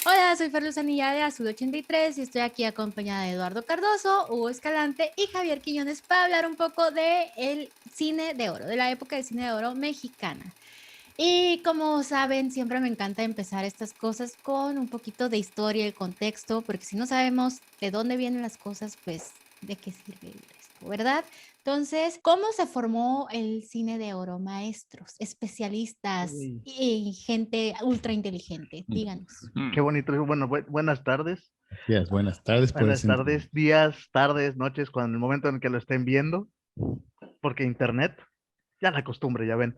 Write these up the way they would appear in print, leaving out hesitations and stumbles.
Hola, soy Ferluz Anilla de Azul 83 y estoy aquí acompañada de Eduardo Cardoso, Hugo Escalante y Javier Quiñones para hablar un poco de el cine de oro, de la época del cine de oro mexicana. Y como saben, siempre me encanta empezar estas cosas con un poquito de historia y contexto, porque si no sabemos de dónde vienen las cosas, pues de qué sirve esto, ¿verdad? Entonces, ¿cómo se formó el cine de oro? Maestros, especialistas Uy, y gente ultra inteligente, díganos. qué bonito. Bueno, buenas tardes. Gracias, buenas tardes por Buenas ese tardes, días, tardes, noches, cuando el momento en que lo estén viendo, porque internet, ya la costumbre, ya ven.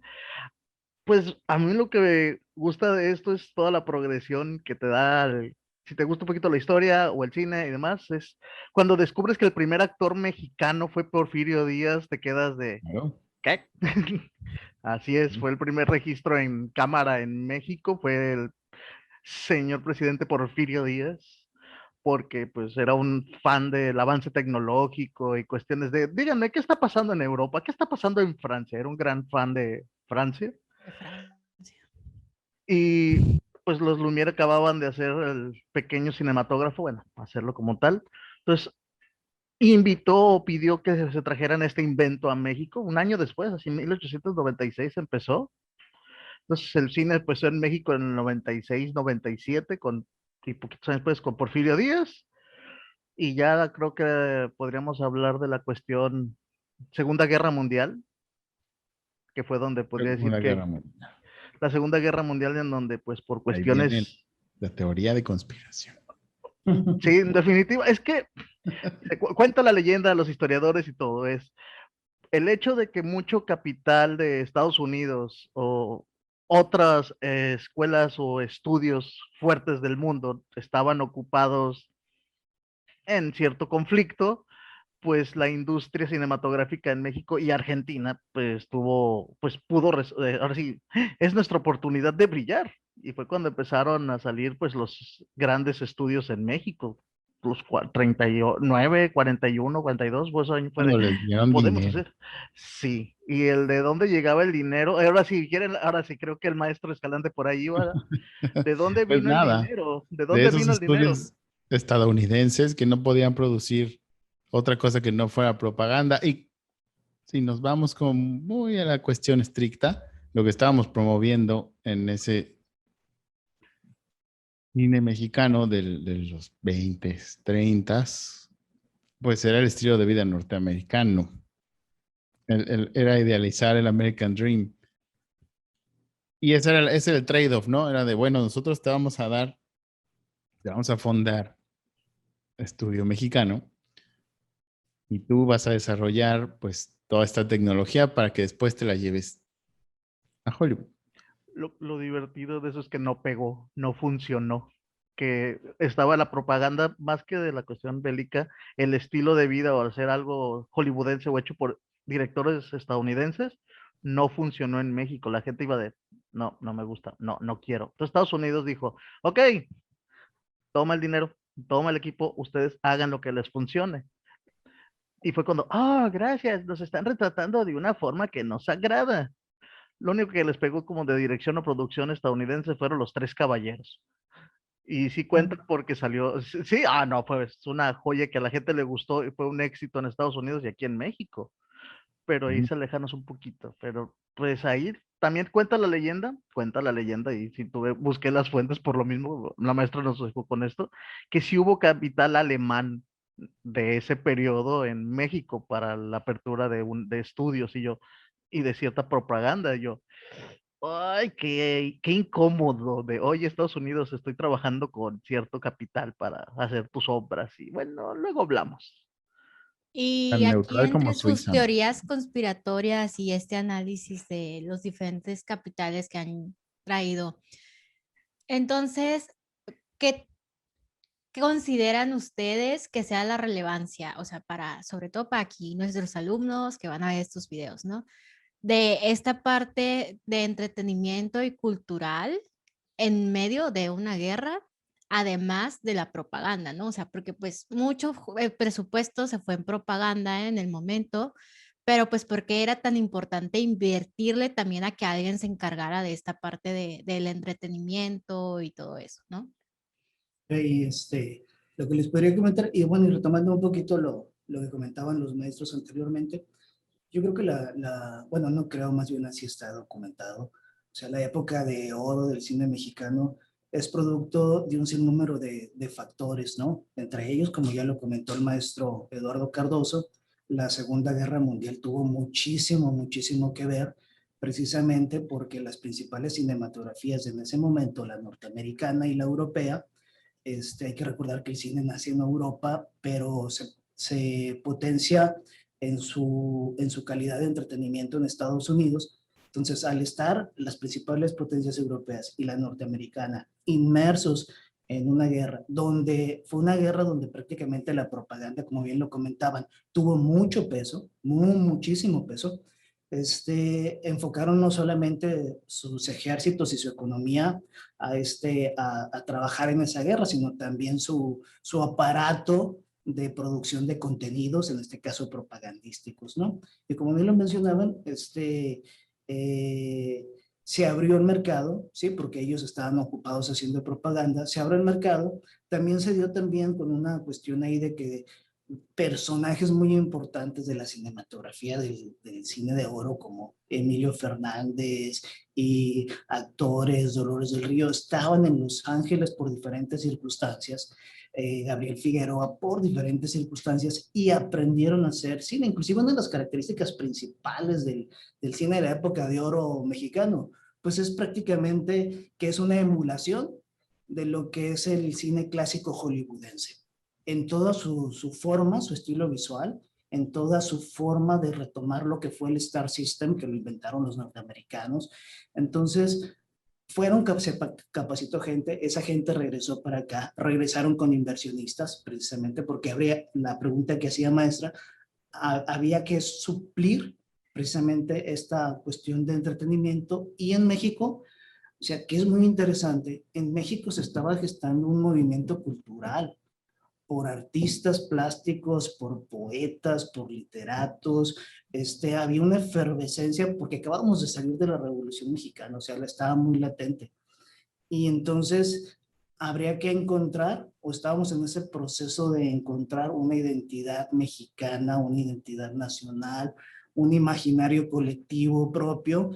Pues a mí lo que me gusta de esto es toda la progresión que te da, si te gusta un poquito la historia o el cine y demás, es cuando descubres que el primer actor mexicano fue Porfirio Díaz, te quedas de, Claro. ¿qué? Así es, fue el primer registro en cámara en México, fue el señor presidente Porfirio Díaz, porque pues era un fan del avance tecnológico y cuestiones de, díganme, ¿qué está pasando en Europa? ¿Qué está pasando en Francia? Era un gran fan de Francia. De Francia. Y pues los Lumière acababan de hacer el pequeño cinematógrafo, bueno, hacerlo como tal. Entonces invitó o pidió que se trajeran este invento a México un año después, así en 1896 empezó. Entonces el cine empezó en México en el 96, 97, y poquitos años después con Porfirio Díaz. Y ya creo que podríamos hablar de la cuestión Segunda Guerra Mundial, que fue donde podría decir Segunda Guerra que Mundial. la Segunda Guerra Mundial en donde pues por Ahí viene cuestiones, la teoría de conspiración. sí, en definitiva, es que cuenta la leyenda de los historiadores y todo, es el hecho de que mucho capital de Estados Unidos o otras escuelas o estudios fuertes del mundo estaban ocupados en cierto conflicto, pues la industria cinematográfica en México y Argentina, pues tuvo, pues pudo, ahora sí, es nuestra oportunidad de brillar. Y fue cuando empezaron a salir, pues, los grandes estudios en México, los 39, 41, 42, pues año fue de, Cuando les dieron podemos dinero. hacer. Sí, y el de dónde llegaba el dinero, ahora sí, quieren, ahora sí creo que el maestro Escalante por ahí iba, ¿de dónde Pues vino el nada, dinero? ¿De de dónde esos vino el dinero? estudios estadounidenses que no podían producir otra cosa que no fuera propaganda. Y si nos vamos con muy a la cuestión estricta, lo que estábamos promoviendo en ese cine mexicano de los 20, 30, pues era el estilo de vida norteamericano. Era idealizar el American Dream. Y ese era el trade-off, ¿no? Era de, bueno, nosotros te vamos a fundar estudio mexicano y tú vas a desarrollar pues toda esta tecnología para que después te la lleves a Hollywood. Lo divertido de eso es que no pegó, no funcionó, que estaba la propaganda más que de la cuestión bélica, el estilo de vida o hacer algo hollywoodense o hecho por directores estadounidenses, no funcionó en México. La gente iba de, no, no me gusta, no, no quiero. Entonces Estados Unidos dijo, ok, toma el dinero, toma el equipo, ustedes hagan lo que les funcione. Y fue cuando, gracias, nos están retratando de una forma que nos agrada. Lo único que les pegó como de dirección o producción estadounidense fueron Los Tres Caballeros. Y sí cuenta porque salió, sí, no, pues una joya que a la gente le gustó y fue un éxito en Estados Unidos y aquí en México. Pero ahí se alejanos un poquito. Pero pues ahí también cuenta la leyenda y si tuve, busqué las fuentes por lo mismo, la maestra nos dejó con esto, que sí hubo capital alemán de ese periodo en México para la apertura de estudios y de cierta propaganda. Y yo, ay, qué incómodo de, oye, Estados Unidos, estoy trabajando con cierto capital para hacer tus obras y bueno, luego hablamos. Y Tan aquí neutral como entre sus Suiza, ¿no? teorías conspiratorias y este análisis de los diferentes capitales que han traído, entonces, ¿qué consideran ustedes que sea la relevancia? O sea, para, sobre todo para aquí nuestros alumnos que van a ver estos videos, ¿no? De esta parte de entretenimiento y cultural en medio de una guerra, además de la propaganda, ¿no? O sea, porque pues mucho presupuesto se fue en propaganda en el momento, pero pues porque era tan importante invertirle también a que alguien se encargara de esta parte del entretenimiento y todo eso, ¿no? Y lo que les podría comentar, y bueno, y retomando un poquito lo que comentaban los maestros anteriormente, yo creo que bueno, no creo, más bien así está documentado. O sea, la época de oro del cine mexicano es producto de un sinnúmero de factores, ¿no? Entre ellos, como ya lo comentó el maestro Eduardo Cardoso, la Segunda Guerra Mundial tuvo muchísimo, muchísimo que ver, precisamente porque las principales cinematografías en ese momento, la norteamericana y la europea, hay que recordar que el cine nace en Europa, pero se potencia en su calidad de entretenimiento en Estados Unidos. Entonces, al estar las principales potencias europeas y la norteamericana inmersos en una guerra, donde fue una guerra donde prácticamente la propaganda, como bien lo comentaban, tuvo mucho peso, muchísimo peso, enfocaron no solamente sus ejércitos y su economía a trabajar en esa guerra, sino también su aparato de producción de contenidos, en este caso propagandísticos, ¿no? Y como bien lo mencionaban, se abrió el mercado, ¿sí? Porque ellos estaban ocupados haciendo propaganda, se abrió el mercado, también se dio también con una cuestión ahí de que personajes muy importantes de la cinematografía del cine de oro como Emilio Fernández y actores, Dolores del Río, estaban en Los Ángeles por diferentes circunstancias, Gabriel Figueroa por diferentes circunstancias y aprendieron a hacer cine. Inclusive una de las características principales del cine de la época de oro mexicano, pues es prácticamente que es una emulación de lo que es el cine clásico hollywoodense en toda su forma, su estilo visual, en toda su forma de retomar lo que fue el Star System, que lo inventaron los norteamericanos. Entonces, se capacitó gente, esa gente regresó para acá, regresaron con inversionistas, precisamente porque habría la pregunta que hacía maestra, había que suplir precisamente esta cuestión de entretenimiento y en México, o sea, que es muy interesante, en México se estaba gestando un movimiento cultural, por artistas plásticos, por poetas, por literatos, había una efervescencia porque acabábamos de salir de la Revolución Mexicana, o sea, la estaba muy latente. Y entonces habría que encontrar, o estábamos en ese proceso de encontrar una identidad mexicana, una identidad nacional, un imaginario colectivo propio,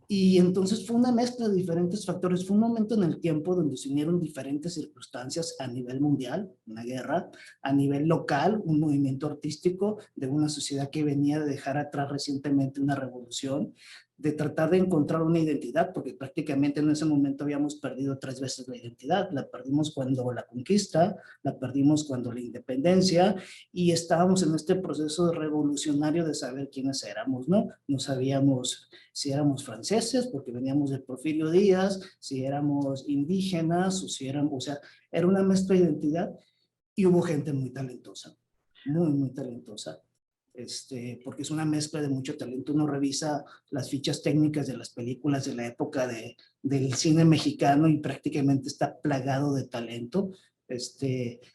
y entonces fue una mezcla de diferentes factores. Fue un momento en el tiempo donde se unieron diferentes circunstancias a nivel mundial, una guerra, a nivel local, un movimiento artístico de una sociedad que venía de dejar atrás recientemente una revolución, de tratar de encontrar una identidad, porque prácticamente en ese momento habíamos perdido 3 veces la identidad. La perdimos cuando la conquista, la perdimos cuando la independencia, y estábamos en este proceso revolucionario de saber quiénes éramos, ¿no? No sabíamos si éramos franceses, porque veníamos de Porfirio Díaz, si éramos indígenas, o si éramos, o sea, era una mezcla de identidad, y hubo gente muy talentosa, muy talentosa, porque es una mezcla de mucho talento. Uno revisa las fichas técnicas de las películas de la época del cine mexicano y prácticamente está plagado de talento.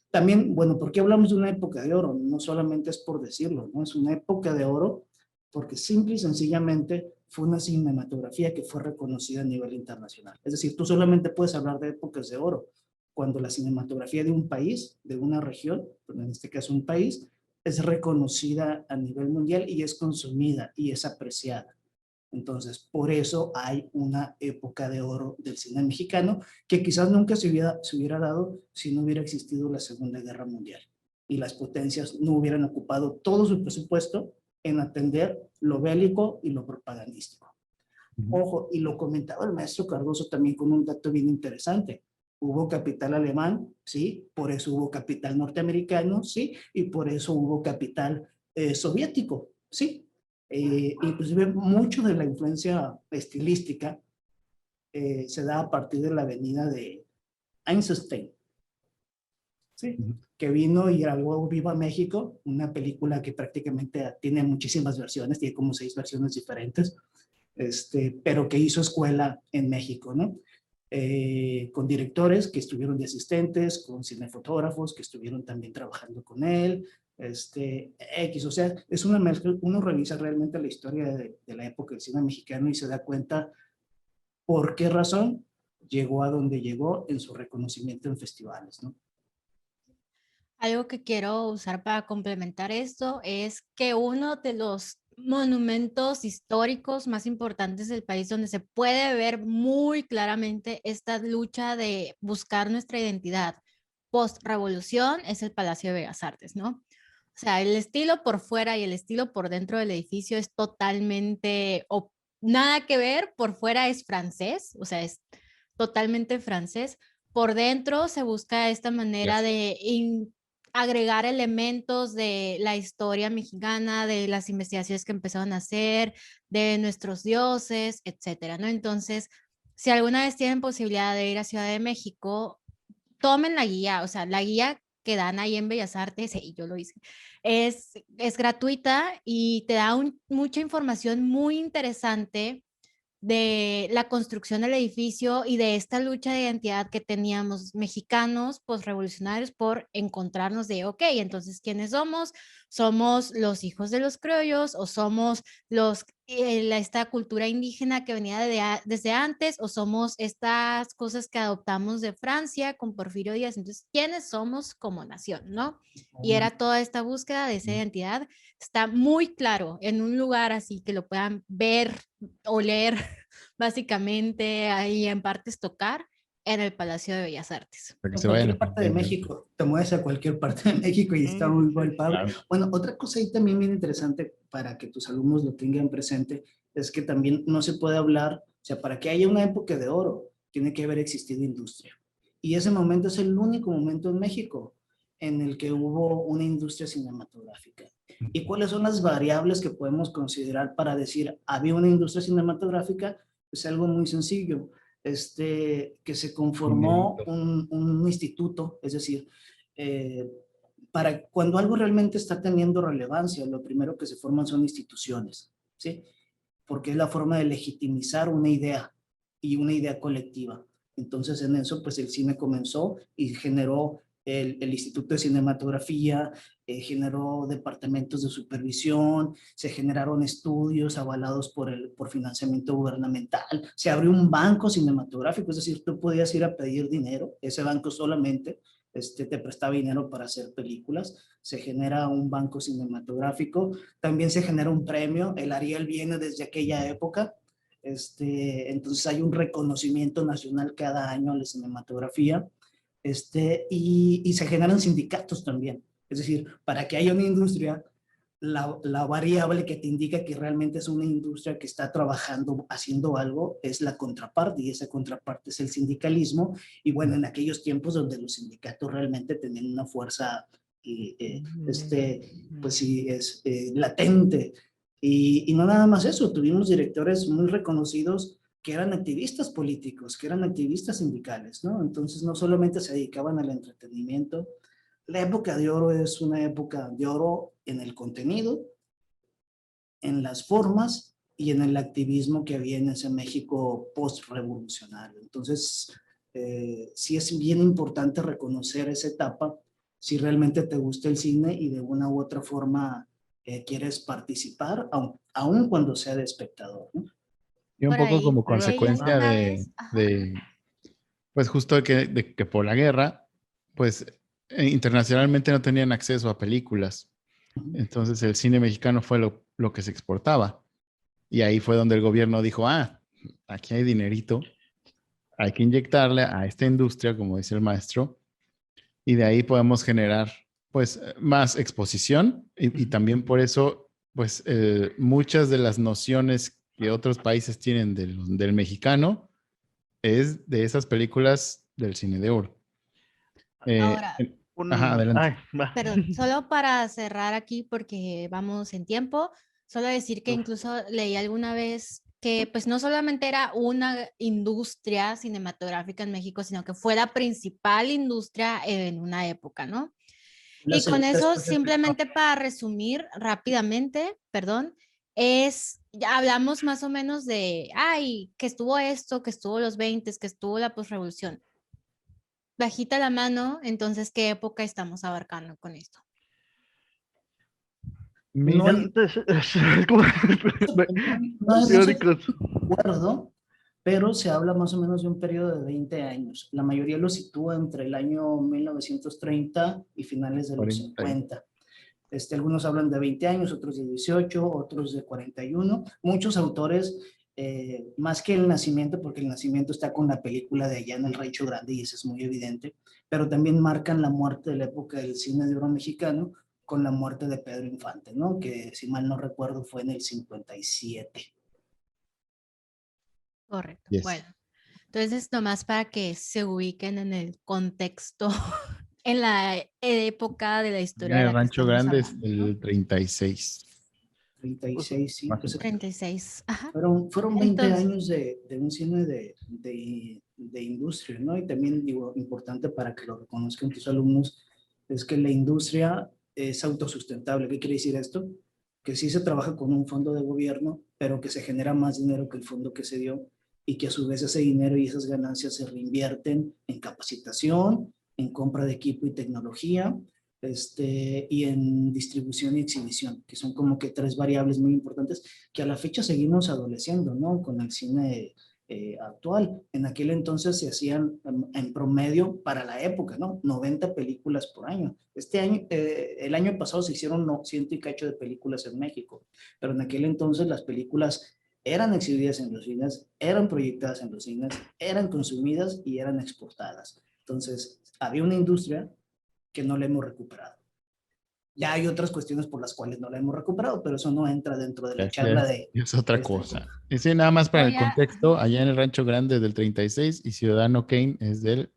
También, bueno, ¿por qué hablamos de una época de oro? No solamente es por decirlo, ¿no? Es una época de oro porque simple y sencillamente fue una cinematografía que fue reconocida a nivel internacional. Es decir, tú solamente puedes hablar de épocas de oro cuando la cinematografía de un país, de una región, en este caso un país, es reconocida a nivel mundial y es consumida y es apreciada. Entonces, por eso hay una época de oro del cine mexicano que quizás nunca se hubiera dado si no hubiera existido la Segunda Guerra Mundial y las potencias no hubieran ocupado todo su presupuesto en atender lo bélico y lo propagandístico. Ojo, y lo comentaba el maestro Cardoso también con un dato bien interesante. Hubo capital alemán, sí, por eso hubo capital norteamericano, sí, y por eso hubo capital soviético, sí. Inclusive mucho de la influencia estilística se da a partir de la venida de Einstein, ¿sí? Que vino y grabó Viva México, una película que prácticamente tiene muchísimas versiones, tiene como 6 versiones diferentes, pero que hizo escuela en México, ¿no? Con directores que estuvieron de asistentes, con cinefotógrafos que estuvieron también trabajando con él, o sea, es una mezcla. Uno revisa realmente la historia de la época del cine mexicano y se da cuenta por qué razón, llegó a donde llegó en su reconocimiento en festivales, ¿no? Algo que quiero usar para complementar esto es que uno de los monumentos históricos más importantes del país, donde se puede ver muy claramente esta lucha de buscar nuestra identidad post-revolución, es el Palacio de Bellas Artes, ¿no? O sea, el estilo por fuera y el estilo por dentro del edificio es totalmente, nada que ver, por fuera es francés, o sea, es totalmente francés. Por dentro se busca esta manera de agregar elementos de la historia mexicana, de las investigaciones que empezaron a hacer, de nuestros dioses, etcétera, ¿no? Entonces, si alguna vez tienen posibilidad de ir a Ciudad de México, tomen la guía, o sea, la guía que dan ahí en Bellas Artes, y yo lo hice, es gratuita y te da mucha información muy interesante de la construcción del edificio y de esta lucha de identidad que teníamos mexicanos postrevolucionarios por encontrarnos de, ok, entonces, ¿quiénes somos? ¿Somos los hijos de los criollos o somos esta cultura indígena que venía desde antes o somos estas cosas que adoptamos de Francia con Porfirio Díaz? Entonces, ¿quiénes somos como nación, no? Y era toda esta búsqueda de esa identidad. Está muy claro en un lugar así que lo puedan ver, oler, básicamente ahí en partes tocar, en el Palacio de Bellas Artes. Para que En se vayan cualquier parte de México, te mueves a cualquier parte de México y está muy buen padre. Claro. Bueno, otra cosa ahí también bien interesante para que tus alumnos lo tengan presente es que también no se puede hablar, o sea, para que haya una época de oro, tiene que haber existido industria. Y ese momento es el único momento en México en el que hubo una industria cinematográfica. ¿Y cuáles son las variables que podemos considerar para decir había una industria cinematográfica? Es algo muy sencillo. Que se conformó un instituto, es decir, para cuando algo realmente está teniendo relevancia, lo primero que se forman son instituciones, ¿sí? Porque es la forma de legitimizar una idea y una idea colectiva. Entonces en eso pues el cine comenzó y generó el Instituto de Cinematografía, generó departamentos de supervisión, se generaron estudios avalados por financiamiento gubernamental, se abrió un banco cinematográfico, es decir, tú podías ir a pedir dinero, ese banco solamente te prestaba dinero para hacer películas, se genera un banco cinematográfico, también se genera un premio, el Ariel viene desde aquella época, entonces hay un reconocimiento nacional cada año a la cinematografía, y se generan sindicatos también. Es decir, para que haya una industria, la variable que te indica que realmente es una industria que está trabajando, haciendo algo, es la contraparte, y esa contraparte es el sindicalismo. Y bueno, en aquellos tiempos donde los sindicatos realmente tenían una fuerza, pues sí, es latente. Y no nada más eso, tuvimos directores muy reconocidos que eran activistas políticos, que eran activistas sindicales, ¿no? Entonces no solamente se dedicaban al entretenimiento. La época de oro es una época de oro en el contenido, en las formas y en el activismo que había en ese México post-revolucionario. Entonces, sí es bien importante reconocer esa etapa si realmente te gusta el cine y de una u otra forma quieres participar, aun cuando sea de espectador, ¿no? Y un Por poco ahí, como por ahí consecuencia alguna vez, ajá. pues justo de que por la guerra, pues internacionalmente no tenían acceso a películas. Entonces el cine mexicano fue lo que se exportaba. Y ahí fue donde el gobierno dijo, aquí hay dinerito, hay que inyectarle a esta industria, como dice el maestro, y de ahí podemos generar pues más exposición y también por eso pues muchas de las nociones que otros países tienen del mexicano es de esas películas del cine de oro. Ahora, Adelante. pero solo para cerrar aquí, porque vamos en tiempo, solo decir que incluso leí alguna vez que pues no solamente era una industria cinematográfica en México, sino que fue la principal industria en una época, ¿no? Y con eso, simplemente para resumir rápidamente, perdón, ya hablamos más o menos de, que estuvo esto, que estuvo los 20, que estuvo la posrevolución. Bajita la mano, entonces, ¿qué época estamos abarcando con esto? Miren, no hay teóricos. acuerdo, pero se habla más o menos de un periodo de 20 años. La mayoría lo sitúa entre el año 1930 y finales de los 40. 50. Algunos hablan de 20 años, otros de 18, otros de 41. Muchos autores, más que el nacimiento, porque el nacimiento está con la película de Allá en el Rancho Grande y eso es muy evidente, pero también marcan la muerte de la época del cine de oro mexicano con la muerte de Pedro Infante, ¿no? Que si mal no recuerdo fue en el 57. Correcto. Yes. Bueno, entonces nomás para que se ubiquen en el contexto, en la época de la historia En de el la que Rancho estamos Grande es hablando, ¿no? el 36. 36, sí. Más o Pues, menos. 36. Ajá. fueron 20 Entonces, años de un cine de industria, ¿no? Y también digo, importante para que lo reconozcan tus alumnos, es que la industria es autosustentable. ¿Qué quiere decir esto? Que sí se trabaja con un fondo de gobierno, pero que se genera más dinero que el fondo que se dio y que a su vez ese dinero y esas ganancias se reinvierten en capacitación, en compra de equipo y tecnología, y en distribución y exhibición, que son como que tres variables muy importantes que a la fecha seguimos adoleciendo, ¿no? Con el cine actual. En aquel entonces se hacían en promedio para la época, ¿no? 90 películas por año. Este año, el año pasado se hicieron 100 y cacho de películas en México, pero en aquel entonces las películas eran exhibidas en los cines, eran proyectadas en los cines, eran consumidas y eran exportadas. Entonces, había una industria que no la hemos recuperado. Ya hay otras cuestiones por las cuales no la hemos recuperado, pero eso no entra dentro de la charla de Es otra esta cosa. época. Y sí, nada más para voy el a, contexto, allá en el Rancho Grande es del 36 y Ciudadano Kane es del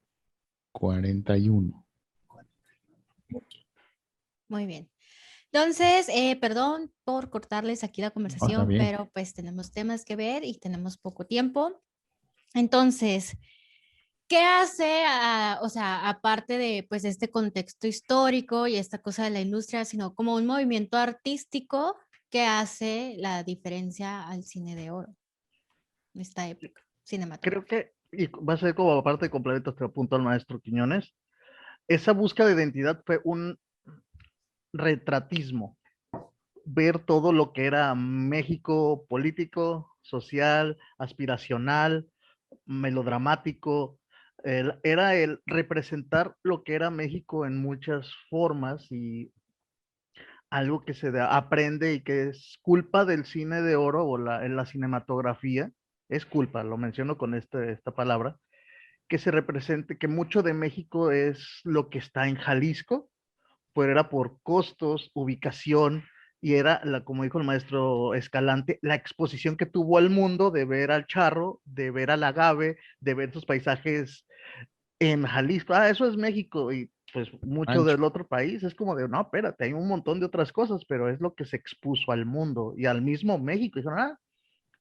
41. muy bien. Entonces, perdón por cortarles aquí la Oh, está conversación, bien. pero pues tenemos temas que ver y tenemos poco tiempo. Entonces, ¿qué hace, o sea, aparte de pues este contexto histórico y esta cosa de la industria, sino como un movimiento artístico que hace la diferencia al cine de oro de esta época Creo cinematográfica? que, y va a ser como aparte de complemento este punto al maestro Quiñones, esa búsqueda de identidad fue un retratismo, ver todo lo que era México político, social, aspiracional, melodramático, era el representar lo que era México en muchas formas y algo que aprende y que es culpa del cine de oro o en la cinematografía, es culpa, lo menciono con esta palabra, que se represente, que mucho de México es lo que está en Jalisco, pero era por costos, ubicación, y era, como dijo el maestro Escalante, la exposición que tuvo al mundo de ver al charro, de ver al agave, de ver sus paisajes en Jalisco. Ah, eso es México, y pues mucho Rancho. del otro país es como de, no, espérate, hay un montón de otras cosas, pero es lo que se expuso al mundo y al mismo México. Y dijeron, ah,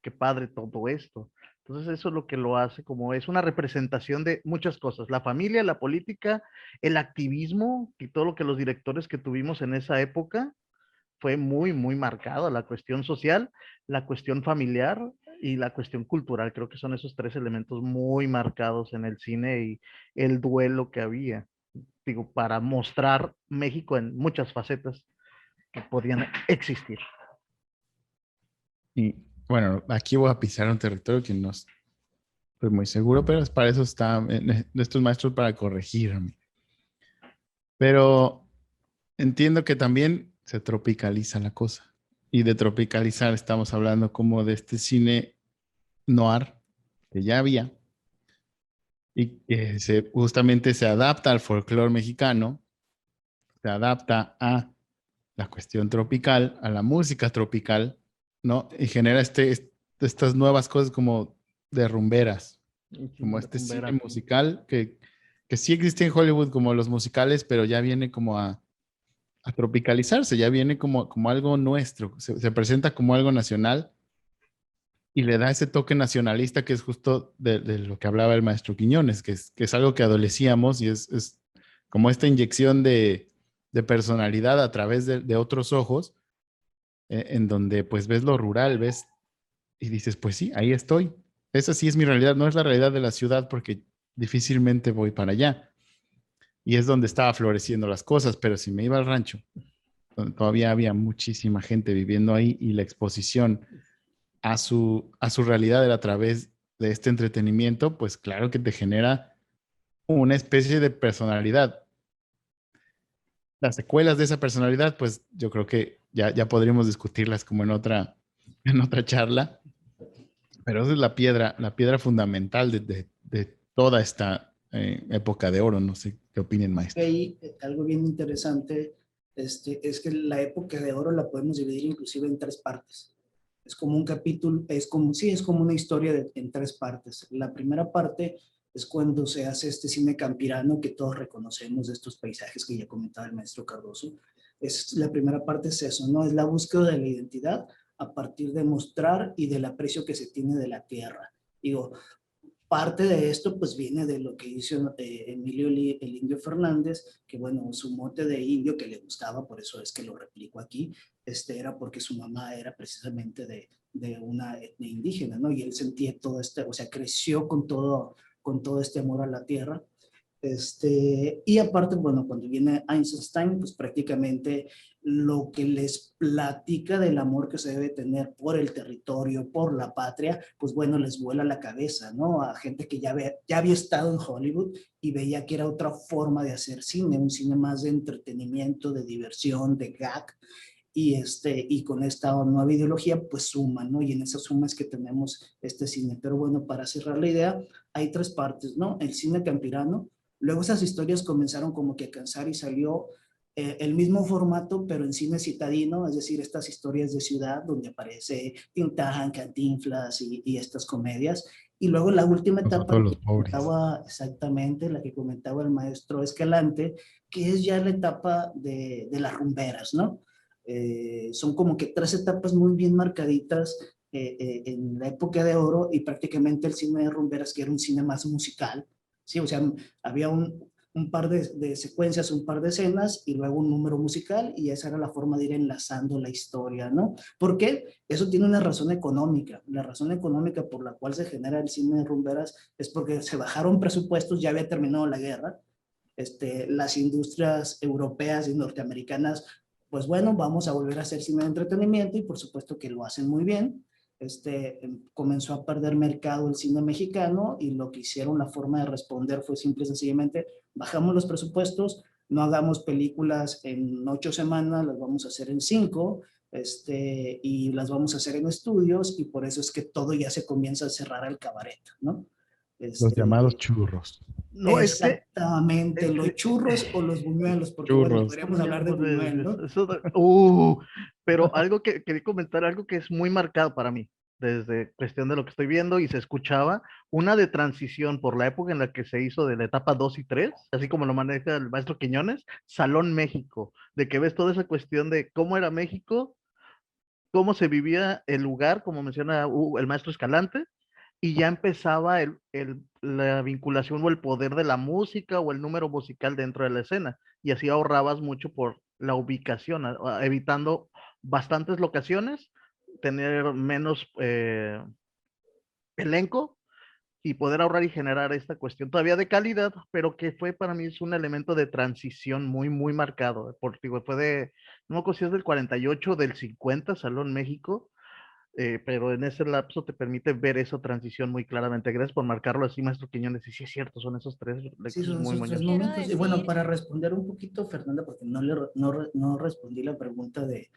qué padre todo esto. Entonces eso es lo que lo hace, como es una representación de muchas cosas, la familia, la política, el activismo y todo lo que los directores que tuvimos en esa época fue muy, muy marcado, la cuestión social, la cuestión familiar y la cuestión cultural. Creo que son esos tres elementos muy marcados en el cine y el duelo que había, digo, para mostrar México en muchas facetas que podían existir. Y bueno, aquí voy a pisar un territorio que no estoy muy seguro, pero para eso están estos maestros para corregirme. Pero entiendo que también se tropicaliza la cosa. Y de tropicalizar estamos hablando como de este cine noir que ya había y que justamente se adapta al folclore mexicano, se adapta a la cuestión tropical, a la música tropical, ¿no? Y genera estas nuevas cosas como de rumberas, como este cine musical que sí existe en Hollywood como los musicales, pero ya viene como a tropicalizarse, ya viene como algo nuestro, se presenta como algo nacional y le da ese toque nacionalista que es justo de lo que hablaba el maestro Quiñones, que es algo que adolecíamos y es como esta inyección de personalidad a través de otros ojos, en donde pues ves lo rural, ves y dices, pues sí, ahí estoy. Esa sí es mi realidad, no es la realidad de la ciudad porque difícilmente voy para allá. Y es donde estaba floreciendo las cosas, pero si me iba al rancho, donde todavía había muchísima gente viviendo ahí y la exposición a su realidad era a través de este entretenimiento, pues claro que te genera una especie de personalidad. Las secuelas de esa personalidad, pues yo creo que ya podríamos discutirlas como en otra charla, pero esa es la piedra fundamental de toda esta época de oro. No sé qué opinen, maestro. Ahí algo bien interesante es que la época de oro la podemos dividir inclusive en tres partes. Es como un capítulo, sí, es como una historia en tres partes. La primera parte es cuando se hace este cine campirano que todos reconocemos de estos paisajes que ya comentaba el maestro Cardoso. La primera parte es eso, ¿no? Es la búsqueda de la identidad a partir de mostrar y del aprecio que se tiene de la tierra. Digo, parte de esto pues viene de lo que hizo Emilio el Indio Fernández, que bueno, su mote de indio que le gustaba, por eso es que lo replico aquí, era porque su mamá era precisamente de una etnia indígena, ¿no? Y él sentía todo o sea, creció con todo este amor a la tierra. Y aparte, bueno, cuando viene Einstein, pues prácticamente lo que les platica del amor que se debe tener por el territorio, por la patria, pues bueno, les vuela la cabeza, ¿no? A gente que ya había estado en Hollywood y veía que era otra forma de hacer cine, un cine más de entretenimiento, de diversión, de gag, y con esta nueva ideología, pues suma, ¿no? Y en esa suma es que tenemos este cine. Pero bueno, para cerrar la idea, hay tres partes, ¿no? El cine campirano. Luego esas historias comenzaron como que a cansar y salió el mismo formato, pero en cine citadino, es decir, estas historias de ciudad donde aparece Tintán, Cantinflas y estas comedias. Y luego la última etapa, Nosotros los pobres. exactamente, la que comentaba el maestro Escalante, que es ya la etapa de las rumberas, ¿no? Son como que tres etapas muy bien marcaditas en la época de oro y prácticamente el cine de rumberas, que era un cine más musical, ¿sí? O sea, había un par de secuencias, un par de escenas y luego un número musical y esa era la forma de ir enlazando la historia, ¿no? ¿Por qué? Eso tiene una razón económica. La razón económica por la cual se genera el cine de rumberas es porque se bajaron presupuestos, ya había terminado la guerra, las industrias europeas y norteamericanas, pues bueno, vamos a volver a hacer cine de entretenimiento y por supuesto que lo hacen muy bien. Comenzó a perder mercado el cine mexicano y lo que hicieron, la forma de responder fue simple y sencillamente, bajamos los presupuestos, no hagamos películas en 8 semanas, las vamos a hacer en 5, y las vamos a hacer en estudios y por eso es que todo ya se comienza a cerrar al cabaret, ¿no? Los llamados churros. No, Exactamente, los churros o los buñuelos, porque bueno, Churros. podríamos hablar de buñuelos, ¿no? Pero algo que quería comentar, algo que es muy marcado para mí, desde cuestión de lo que estoy viendo y se escuchaba, una de transición por la época en la que se hizo de la etapa 2 y 3, así como lo maneja el maestro Quiñones, Salón México, de que ves toda esa cuestión de cómo era México, cómo se vivía el lugar, como menciona el maestro Escalante, y ya empezaba la vinculación o el poder de la música o el número musical dentro de la escena, y así ahorrabas mucho por la ubicación, evitando bastantes locaciones, tener menos elenco y poder ahorrar y generar esta cuestión todavía de calidad, pero que fue para mí es un elemento de transición muy, muy marcado. Porque digo, no me acuerdo si es del 48, del 50, Salón México, pero en ese lapso te permite ver esa transición muy claramente. Gracias por marcarlo así, maestro Quiñones. Y sí es cierto, son esos tres Sí, lectores son muy esos tres moñosos. momentos. Y bueno, para responder un poquito, Fernanda, porque no respondí la pregunta de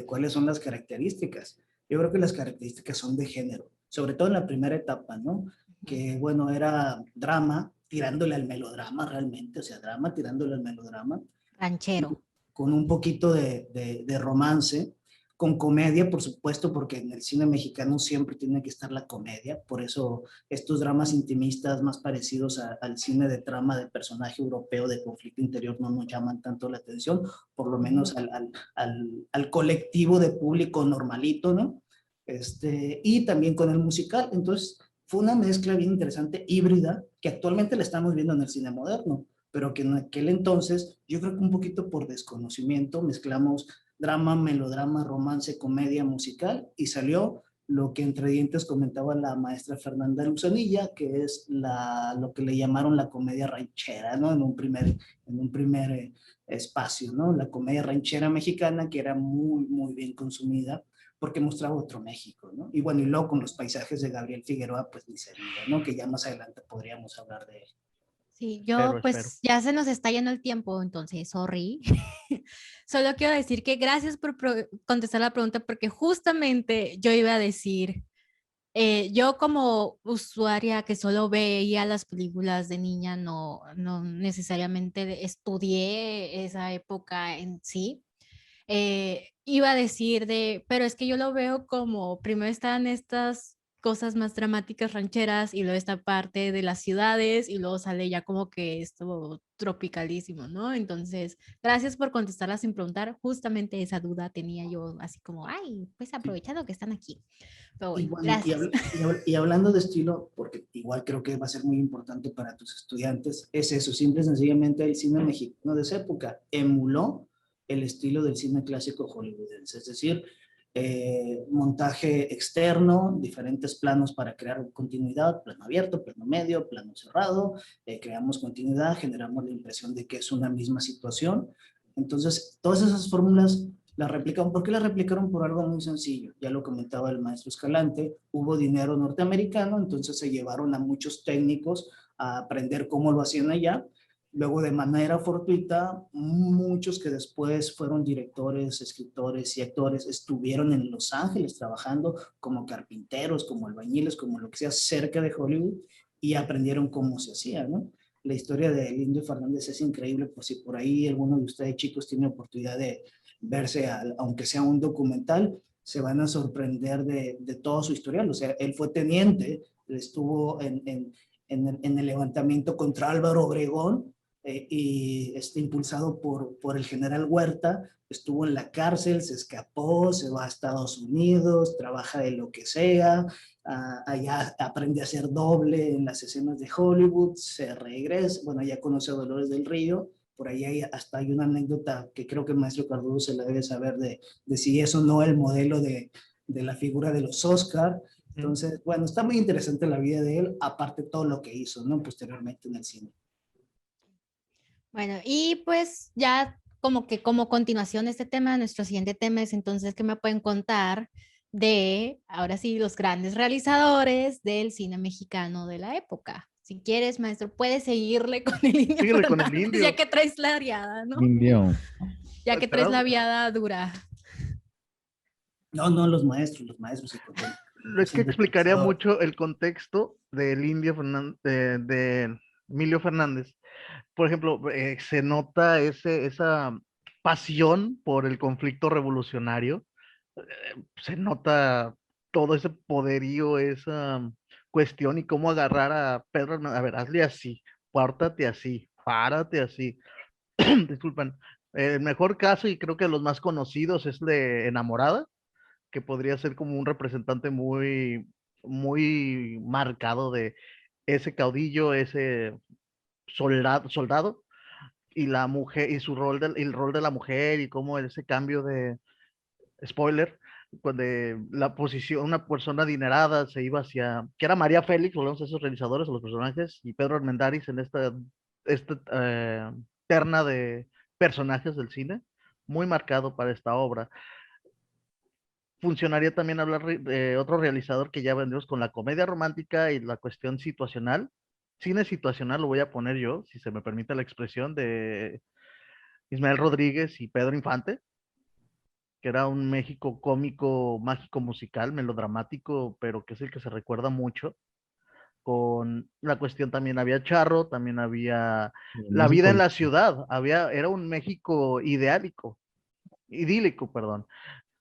cuáles son las características. Yo creo que las características son de género, sobre todo en la primera etapa, ¿no? Que bueno, era drama, tirándole al melodrama realmente, o sea, drama tirándole al melodrama, Ranchero. con un poquito de romance, con comedia, por supuesto, porque en el cine mexicano siempre tiene que estar la comedia, por eso estos dramas intimistas más parecidos al cine de trama de personaje europeo de conflicto interior no nos llaman tanto la atención, por lo menos al colectivo de público normalito, ¿no? Y también con el musical, entonces fue una mezcla bien interesante, híbrida, que actualmente la estamos viendo en el cine moderno, pero que en aquel entonces, yo creo que un poquito por desconocimiento, mezclamos drama, melodrama, romance, comedia, musical, y salió lo que entre dientes comentaba la maestra Fernanda Luzanilla, que es lo que le llamaron la comedia ranchera, ¿no? En un primer espacio, ¿no? La comedia ranchera mexicana, que era muy, muy bien consumida porque mostraba otro México, ¿no? Y bueno, y luego con los paisajes de Gabriel Figueroa, pues ni se diga, ¿no? Que ya más adelante podríamos hablar de él. Sí, Espero, yo espero. pues ya se nos está yendo el tiempo, entonces, sorry. Solo quiero decir que gracias por contestar la pregunta porque justamente yo iba a decir, yo como usuaria que solo veía las películas de niña, no necesariamente estudié esa época en sí. Iba a decir pero es que yo lo veo como, primero están estas cosas más dramáticas rancheras y luego esta parte de las ciudades y luego sale ya como que esto tropicalísimo, ¿no? Entonces, gracias por contestarla sin preguntar, justamente esa duda tenía yo así como, ay, pues aprovechando que están aquí. Pero Y, bueno, bueno, gracias. y hablando de estilo, porque igual creo que va a ser muy importante para tus estudiantes, es eso, simple y sencillamente el cine mexicano de esa época emuló el estilo del cine clásico hollywoodense, es decir, montaje externo, diferentes planos para crear continuidad, plano abierto, plano medio, plano cerrado, creamos continuidad, generamos la impresión de que es una misma situación. Entonces, todas esas fórmulas la replicaron. ¿Por qué la replicaron? Por algo muy sencillo. Ya lo comentaba el maestro Escalante, hubo dinero norteamericano, entonces se llevaron a muchos técnicos a aprender cómo lo hacían allá. Luego, de manera fortuita, muchos que después fueron directores, escritores y actores estuvieron en Los Ángeles trabajando como carpinteros, como albañiles, como lo que sea, cerca de Hollywood, y aprendieron cómo se hacía, ¿no? La historia de Lindy Fernández es increíble, por si por ahí alguno de ustedes chicos tiene oportunidad de verse, aunque sea un documental, se van a sorprender de todo su historial. O sea, él fue teniente, estuvo en el levantamiento contra Álvaro Obregón, y impulsado por el general Huerta, estuvo en la cárcel, se escapó, se va a Estados Unidos, trabaja de lo que sea, allá aprende a hacer doble en las escenas de Hollywood, se regresa, bueno, ya conoce a Dolores del Río, por ahí hasta hay una anécdota que creo que el maestro Cardudo se la debe saber de si eso no es el modelo de la figura de los Oscar. Entonces, bueno, está muy interesante la vida de él, aparte todo lo que hizo, ¿no? Posteriormente en el cine. Bueno, y pues ya como que como continuación de este tema, nuestro siguiente tema es entonces que me pueden contar de, ahora sí, los grandes realizadores del cine mexicano de la época. Si quieres, maestro, puedes seguirle con el Indio Síguele con el Fernández, indio. ya que traes la viada, ¿no? Indio. Ya que traes Esperamos. la viada dura. No, los maestros y Es que explicaría mucho el contexto del Indio Fernández, de Emilio Fernández. Por ejemplo, se nota esa pasión por el conflicto revolucionario, se nota todo ese poderío, esa cuestión y cómo agarrar a Pedro, a ver, hazle así, pártate así, párate así. Disculpan. El mejor caso, y creo que los más conocidos, es de Enamorada, que podría ser como un representante muy marcado de ese caudillo, ese soldado y la mujer y su rol el rol de la mujer y cómo ese cambio de spoiler cuando la posición una persona adinerada se iba hacia que era María Félix, volvemos a esos realizadores o los personajes y Pedro Armendáriz en esta terna de personajes del cine muy marcado para esta obra. Funcionaría también hablar de otro realizador que ya vendemos con la comedia romántica y la cuestión situacional. Cine situacional lo voy a poner yo, si se me permite la expresión, de Ismael Rodríguez y Pedro Infante, que era un México cómico, mágico, musical, melodramático, pero que es el que se recuerda mucho. Con la cuestión también había Charro, también había La vida en la ciudad, era un México idílico, perdón.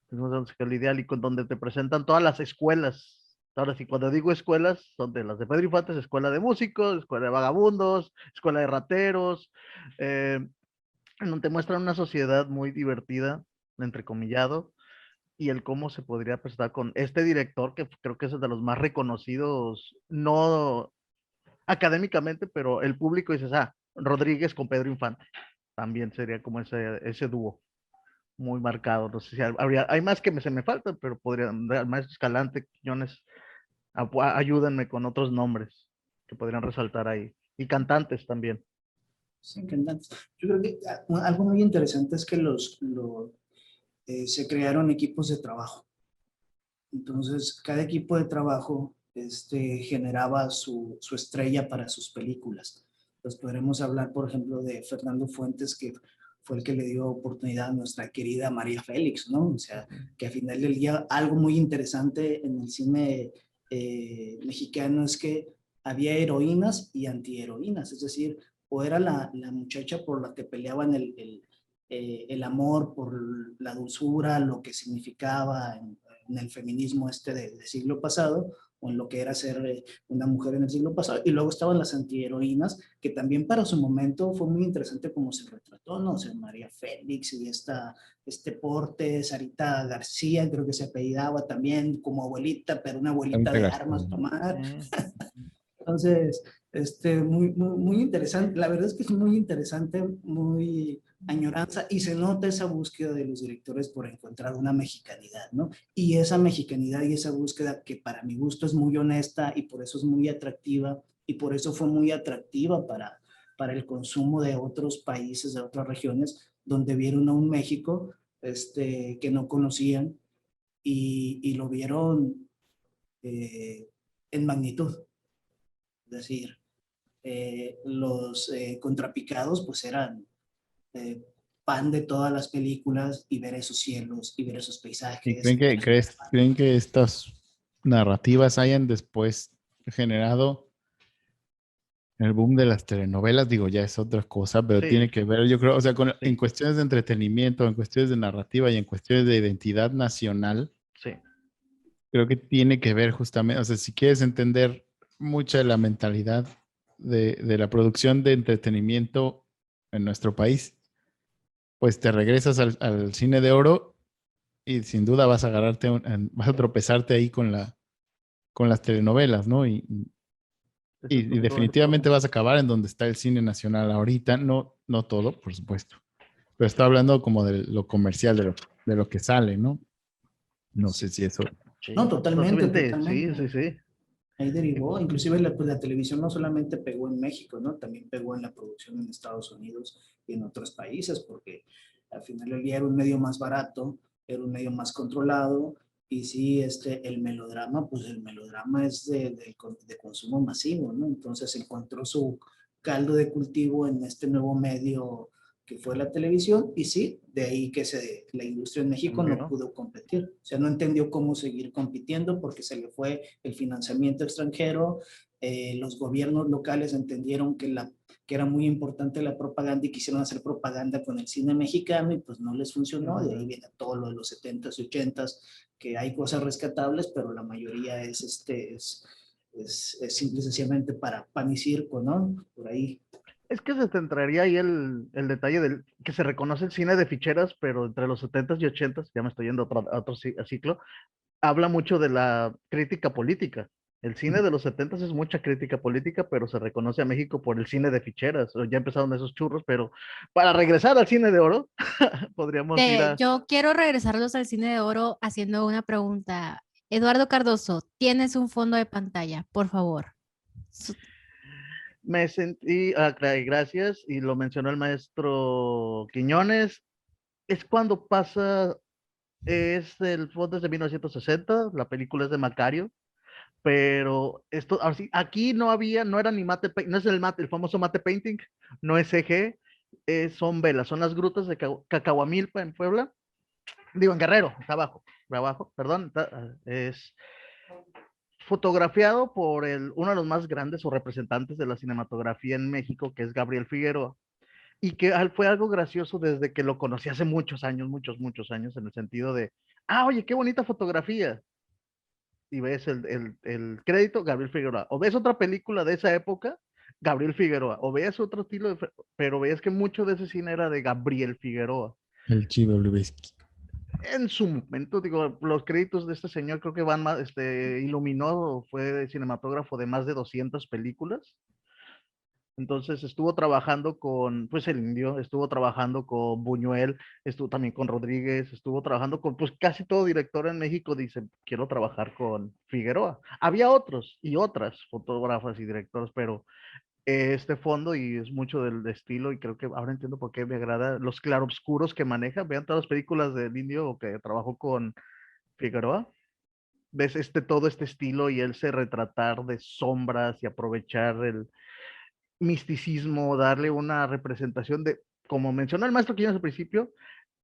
El ideálico, en donde te presentan todas las escuelas. Ahora sí, cuando digo escuelas, son de las de Pedro Infante, escuela de músicos, escuela de vagabundos, escuela de rateros, en donde te muestran una sociedad muy divertida, entrecomillado, y el cómo se podría presentar con este director, que creo que es de los más reconocidos, no académicamente, pero el público dice, Rodríguez con Pedro Infante, también sería como ese dúo muy marcado. No sé si hay más que se me faltan, pero podrían, Maestro Escalante, Quiñones, ayúdenme con otros nombres que podrían resaltar ahí. Y cantantes también. Sí, cantantes. Yo creo que algo muy interesante es que se crearon equipos de trabajo. Entonces, cada equipo de trabajo generaba su estrella para sus películas. Entonces, podremos hablar, por ejemplo, de Fernando Fuentes, que fue el que le dio oportunidad a nuestra querida María Félix, ¿no? O sea, que al final del día algo muy interesante en el cine mexicano es que había heroínas y antiheroínas, es decir, o era la muchacha por la que peleaban el amor por la dulzura, lo que significaba en el feminismo del siglo pasado, o en lo que era ser una mujer en el siglo pasado, y luego estaban las antiheroínas, que también para su momento fue muy interesante como se retrató, ¿no? O sea, María Félix y Porte, Sarita García, creo que se apellidaba también como abuelita, pero una abuelita Ahorita de García. armas tomar. Entonces, muy interesante. La verdad es que es muy interesante, muy añoranza, y se nota esa búsqueda de los directores por encontrar una mexicanidad, ¿no? Y esa mexicanidad y esa búsqueda que para mi gusto es muy honesta y por eso es muy atractiva y por eso fue muy atractiva para el consumo de otros países, de otras regiones, donde vieron a un México que no conocían y lo vieron en magnitud. Es decir, los contrapicados pues eran eh, pan de todas las películas y ver esos cielos y ver esos ¿Y paisajes. creen que estas narrativas hayan después generado el boom de las telenovelas? Digo, ya es otra cosa, pero Sí, tiene que ver, yo creo, o sea, en sí, cuestiones de entretenimiento, en cuestiones de narrativa y en cuestiones de identidad nacional, sí. creo que tiene que ver justamente, o sea, si quieres entender mucha de la mentalidad de la producción de entretenimiento en nuestro país, pues te regresas al cine de oro y sin duda vas a agarrarte, vas a tropezarte ahí con las telenovelas, ¿no? Ese es Y todo. definitivamente vas a acabar en donde está el cine nacional ahorita, no, no todo, por supuesto, pero está hablando como de lo comercial, de lo que sale, ¿no? No sé si eso. Sí, No, totalmente, fácilmente, sí, sí, totalmente. sí. Ahí Y derivó, pues, inclusive la televisión no solamente pegó en México, ¿no? También pegó en la producción en Estados Unidos y en otros países, porque al final del día era un medio más barato, era un medio más controlado, y sí, el melodrama, pues el melodrama es de consumo masivo, ¿no? Entonces encontró su caldo de cultivo en este nuevo medio que fue la televisión, y sí, de ahí que la industria en México no cambió. pudo competir, o sea, no entendió cómo seguir compitiendo porque se le fue el financiamiento extranjero, los gobiernos locales entendieron que era muy importante la propaganda y quisieron hacer propaganda con el cine mexicano y pues no les funcionó, de ahí viene todo lo de los 70s y 80s, que hay cosas rescatables, pero la mayoría es simple y sencillamente para pan y circo, ¿no? Por ahí. Es que se centraría ahí el detalle del que se reconoce el cine de ficheras, pero entre los 70s y 80s, ya me estoy yendo a otro ciclo, habla mucho de la crítica política. El cine de los 70s es mucha crítica política, pero se reconoce a México por el cine de ficheras. Ya empezaron esos churros, pero para regresar al cine de oro, podríamos ir a... Yo quiero regresarlos al cine de oro haciendo una pregunta. Eduardo Cardoso, tienes un fondo de pantalla, por favor. Me sentí, gracias, y lo mencionó el maestro Quiñones, es cuando pasa, es el fondo es de 1960, la película es de Macario, pero esto, ahora sí, aquí no había, no era ni mate, no es el famoso mate painting, no es CG, son velas, son las grutas de Cacahuamilpa en Puebla, digo en Guerrero, está abajo, perdón, es fotografiado por uno de los más grandes o representantes de la cinematografía en México, que es Gabriel Figueroa, y que fue algo gracioso desde que lo conocí hace muchos años, muchos años, en el sentido de, oye, qué bonita fotografía, y ves el crédito, Gabriel Figueroa, o ves otra película de esa época, Gabriel Figueroa, o ves otro estilo, pero ves que mucho de ese cine era de Gabriel Figueroa. El Chivo Lubeski. En su momento, digo, los créditos de este señor creo que van más, iluminó, fue cinematógrafo de más de 200 películas. Entonces estuvo trabajando con, pues el Indio, estuvo trabajando con Buñuel, estuvo también con Rodríguez, estuvo trabajando con, pues casi todo director en México dice, quiero trabajar con Figueroa. Había otros y otras fotógrafas y directores, pero este fondo y es mucho del estilo y creo que ahora entiendo por qué me agrada los claroscuros que maneja. Vean todas las películas del Indio que trabajó con Figueroa. ves todo este estilo y él se retratar de sombras y aprovechar el misticismo, darle una representación de, como mencionó el maestro Quiñones al principio,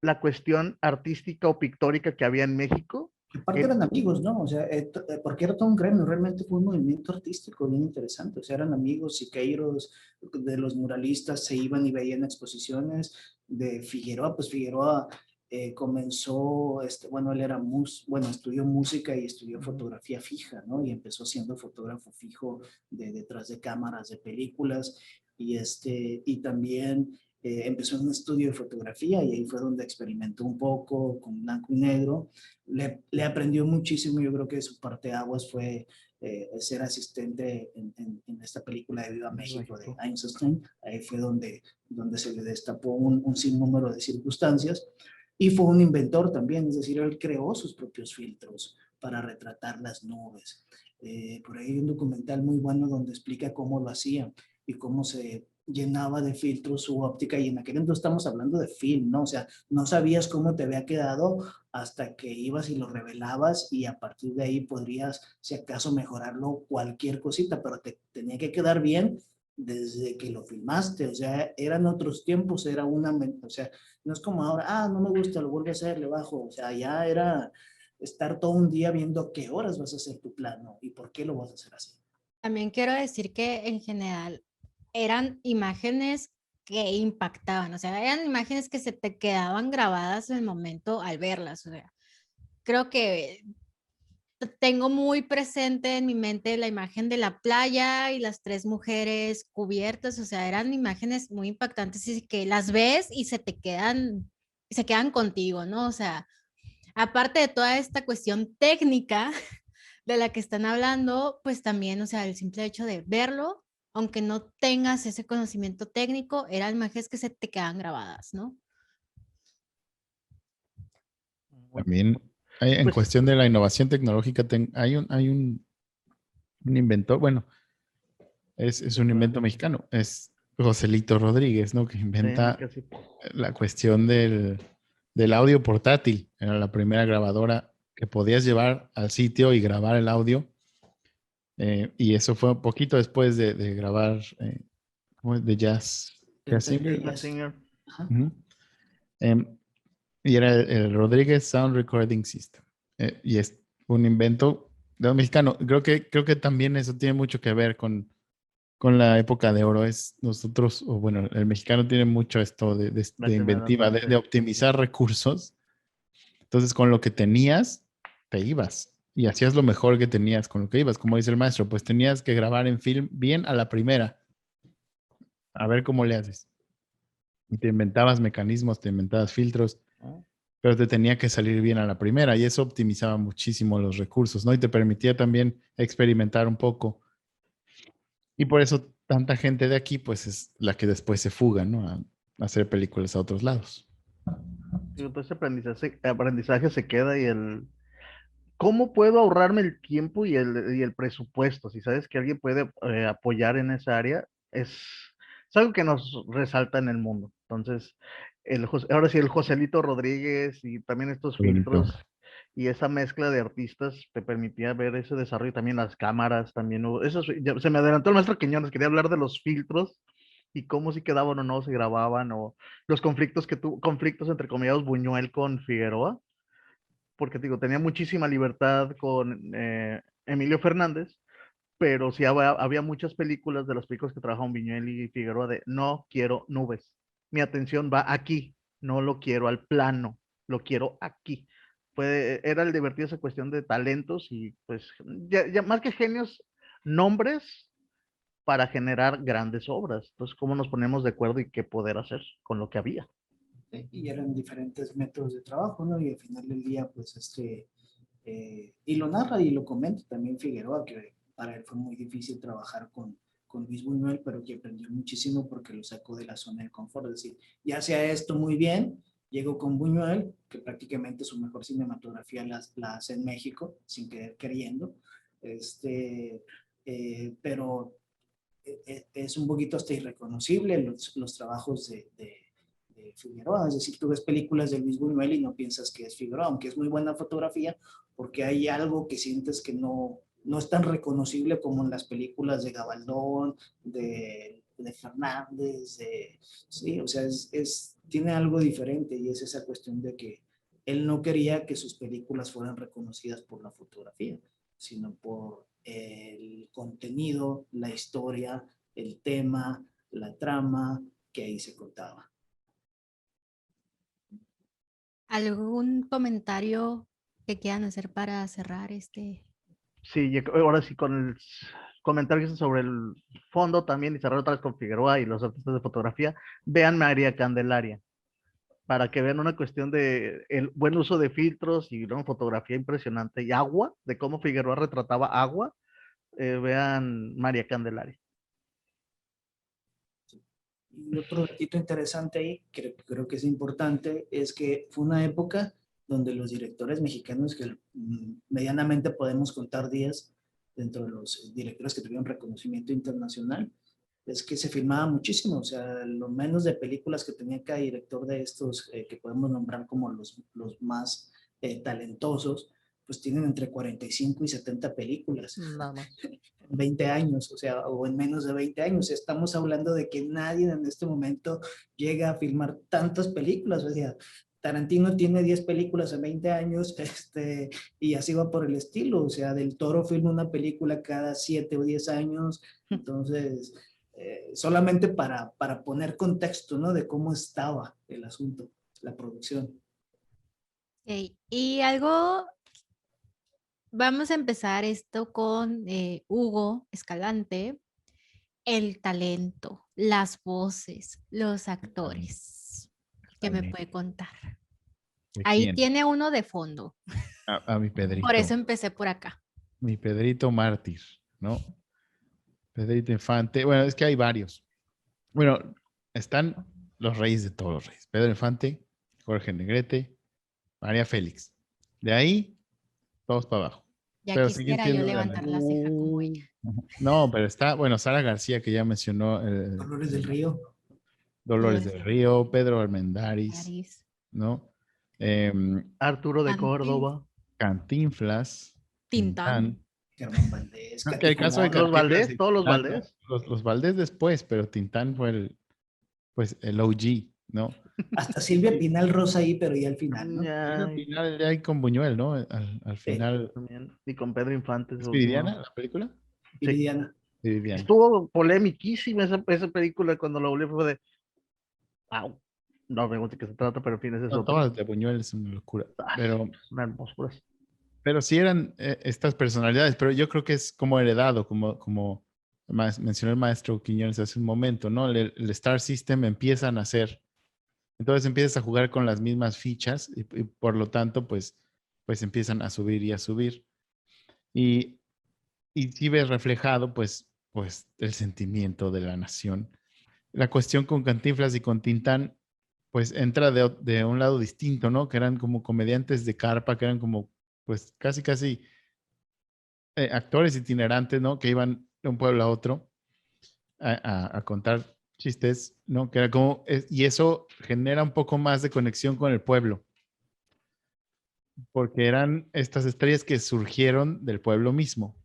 la cuestión artística o pictórica que había en México. Que aparte eran amigos, ¿no? O sea, porque era todo un gremio, realmente fue un movimiento artístico bien interesante. O sea, eran amigos, siqueiros, de los muralistas se iban y veían exposiciones de Figueroa. Pues Figueroa comenzó, bueno, él era bueno, estudió música y estudió fotografía fija, ¿no? Y empezó siendo fotógrafo fijo detrás de cámaras de películas y también empezó en un estudio de fotografía y ahí fue donde experimentó un poco con blanco y negro. Le aprendió muchísimo. Yo creo que su parteaguas fue ser asistente en esta película de Viva México de Einstein. Ahí fue donde se le destapó un sinnúmero de circunstancias. Y fue un inventor también, es decir, él creó sus propios filtros para retratar las nubes. Por ahí hay un documental muy bueno donde explica cómo lo hacía y cómo se llenaba de filtros su óptica, y en aquel entonces estamos hablando de film, ¿no? O sea, no sabías cómo te había quedado hasta que ibas y lo revelabas, y a partir de ahí podrías, si acaso, mejorarlo cualquier cosita, pero te tenía que quedar bien desde que lo filmaste. O sea, eran otros tiempos, o sea, no es como ahora, no me gusta, lo vuelvo a hacer, le bajo. O sea, ya era estar todo un día viendo qué horas vas a hacer tu plano y por qué lo vas a hacer así. También quiero decir que en general eran imágenes que impactaban, o sea, eran imágenes que se te quedaban grabadas en el momento al verlas. O sea, creo que tengo muy presente en mi mente la imagen de la playa y las tres mujeres cubiertas. O sea, eran imágenes muy impactantes y que las ves y se quedan contigo, ¿no? O sea, aparte de toda esta cuestión técnica de la que están hablando, pues también, o sea, el simple hecho de verlo, aunque no tengas ese conocimiento técnico, eran imágenes que se te quedan grabadas, ¿no? También en Pues, cuestión de la innovación tecnológica, un inventor, bueno, es un invento mexicano, es Joselito Rodríguez, ¿no? Que inventa casi. la cuestión del audio portátil. Era la primera grabadora que podías llevar al sitio y grabar el audio. Y eso fue un poquito después de grabar ¿cómo es? De jazz. Jazz Singer. Jazz Singer. Ujú. Em, y era el Rodríguez Sound Recording System. Y es un invento de un mexicano. Creo que también eso tiene mucho que ver con la época de oro. Es nosotros, o bueno, el mexicano tiene mucho esto de inventiva, de optimizar recursos. Entonces, con lo que tenías, te ibas y hacías lo mejor que tenías con lo que ibas. Como dice el maestro, pues tenías que grabar en film bien a la primera, a ver cómo le haces. Y te inventabas mecanismos, te inventabas filtros, pero te tenía que salir bien a la primera, y eso optimizaba muchísimo los recursos, ¿no? Y te permitía también experimentar un poco. Y por eso tanta gente de aquí, pues es la que después se fuga, ¿no? A hacer películas a otros lados. Todo ese aprendizaje se queda, y ¿cómo puedo ahorrarme el tiempo y el presupuesto? Si sabes que alguien puede apoyar en esa área, es algo que nos resalta en el mundo. Entonces, ahora sí, el Joselito Rodríguez y también estos Qué bonito. filtros y esa mezcla de artistas te permitía ver ese desarrollo. También las cámaras, también hubo, se me adelantó el maestro Quiñones, quería hablar de los filtros y cómo si quedaban o no, se grababan, o los conflictos entre comillas Buñuel con Figueroa, porque digo, tenía muchísima libertad con Emilio Fernández, pero sí había muchas películas, de las películas que trabajaron Viñuel y Figueroa, de no quiero nubes, mi atención va aquí, no lo quiero al plano, lo quiero aquí. Era el divertido esa cuestión de talentos y pues ya más que genios, nombres para generar grandes obras. Entonces, ¿cómo nos ponemos de acuerdo y qué poder hacer con lo que había? Y eran diferentes métodos de trabajo, ¿no? Y al final del día, pues, y lo narra y lo comenta también Figueroa, que para él fue muy difícil trabajar con Luis Buñuel, pero que aprendió muchísimo porque lo sacó de la zona de confort. Es decir, ya hacía esto muy bien, llegó con Buñuel, que prácticamente su mejor cinematografía la hace en México, sin querer queriendo, pero es un poquito hasta irreconocible los trabajos de de Figueroa. Es decir, tú ves películas de Luis Buñuel y no piensas que es Figueroa, aunque es muy buena fotografía, porque hay algo que sientes que no es tan reconocible como en las películas de Gabaldón, de Fernández, sí, o sea, tiene algo diferente y es esa cuestión de que él no quería que sus películas fueran reconocidas por la fotografía, sino por el contenido, la historia, el tema, la trama que ahí se contaba. ¿Algún comentario que quieran hacer para cerrar este? Sí, ahora sí con el comentario sobre el fondo también y cerrar otra vez con Figueroa y los artistas de fotografía, vean María Candelaria, para que vean una cuestión de el buen uso de filtros y una fotografía impresionante y agua, de cómo Figueroa retrataba agua, vean María Candelaria. Y otro datito interesante ahí, que creo que es importante, es que fue una época donde los directores mexicanos, que medianamente podemos contar días dentro de los directores que tuvieron reconocimiento internacional, es que se filmaba muchísimo, o sea, lo menos de películas que tenía cada director de estos, que podemos nombrar como los más talentosos, pues tienen entre 45 y 70 películas. Nada más. 20 años, o sea, o en menos de 20 años. Estamos hablando de que nadie en este momento llega a filmar tantas películas, o sea, Tarantino tiene 10 películas en 20 años, y así va por el estilo, o sea, Del Toro filma una película cada 7 o 10 años, entonces, solamente para poner contexto, ¿no? De cómo estaba el asunto, la producción. Ok, y algo, vamos a empezar esto con Hugo Escalante, el talento, las voces, los actores. ¿Qué me También. puede contar? ¿De Ahí quién? tiene uno de fondo. A mi Pedrito. Por eso empecé por acá. Mi Pedrito mártir, ¿no? Pedrito Infante. Bueno, es que hay varios. Bueno, están los reyes de todos los reyes. Pedro Infante, Jorge Negrete, María Félix. De ahí, todos para abajo. Ya Pero siguen quisiera yo siendo levantar la ceja como ella. No, pero está, bueno, Sara García, que ya mencionó, Dolores del Río. Dolores Dolores del del Río, Pedro Armendáriz, París. ¿no? Em, Arturo de Cantinflas. Córdoba. Cantinflas, Tintán. Tintán. Germán Valdés, No, que el caso de Catifomón. Los Cantinflas Valdés, y todos los Tintán, ¿no? Valdés. Los Valdés después, pero Tintán fue el OG, ¿no? Hasta Silvia Pinal Rosa ahí, pero ya al final, ¿no? Al Ay, final ya hay con Buñuel, ¿no? Al Sí, final, también. Y con Pedro Infante, ¿es su Viridiana último. la película? Sí. Viridiana. Sí, Viviana. Estuvo polemiquísima esa película cuando la volví fue de. Wow. No me gusta de qué se trata, pero en fin, ese es No, otro. todas las de Buñuel es una locura. Ay, Pero, una hermosura. pero sí eran estas personalidades, pero yo creo que es como heredado, como mencionó el maestro Quiñones hace un momento, ¿no? El Star System empieza a nacer. Entonces empiezas a jugar con las mismas fichas y por lo tanto, pues empiezan a subir y a subir. Y, y sí ves reflejado, pues el sentimiento de la nación. La cuestión con Cantinflas y con Tintán, pues entra de un lado distinto, ¿no? Que eran como comediantes de carpa, que eran como, pues casi actores itinerantes, ¿no? Que iban de un pueblo a otro a contar chistes, ¿no? Que era como, y eso genera un poco más de conexión con el pueblo, porque eran estas estrellas que surgieron del pueblo mismo,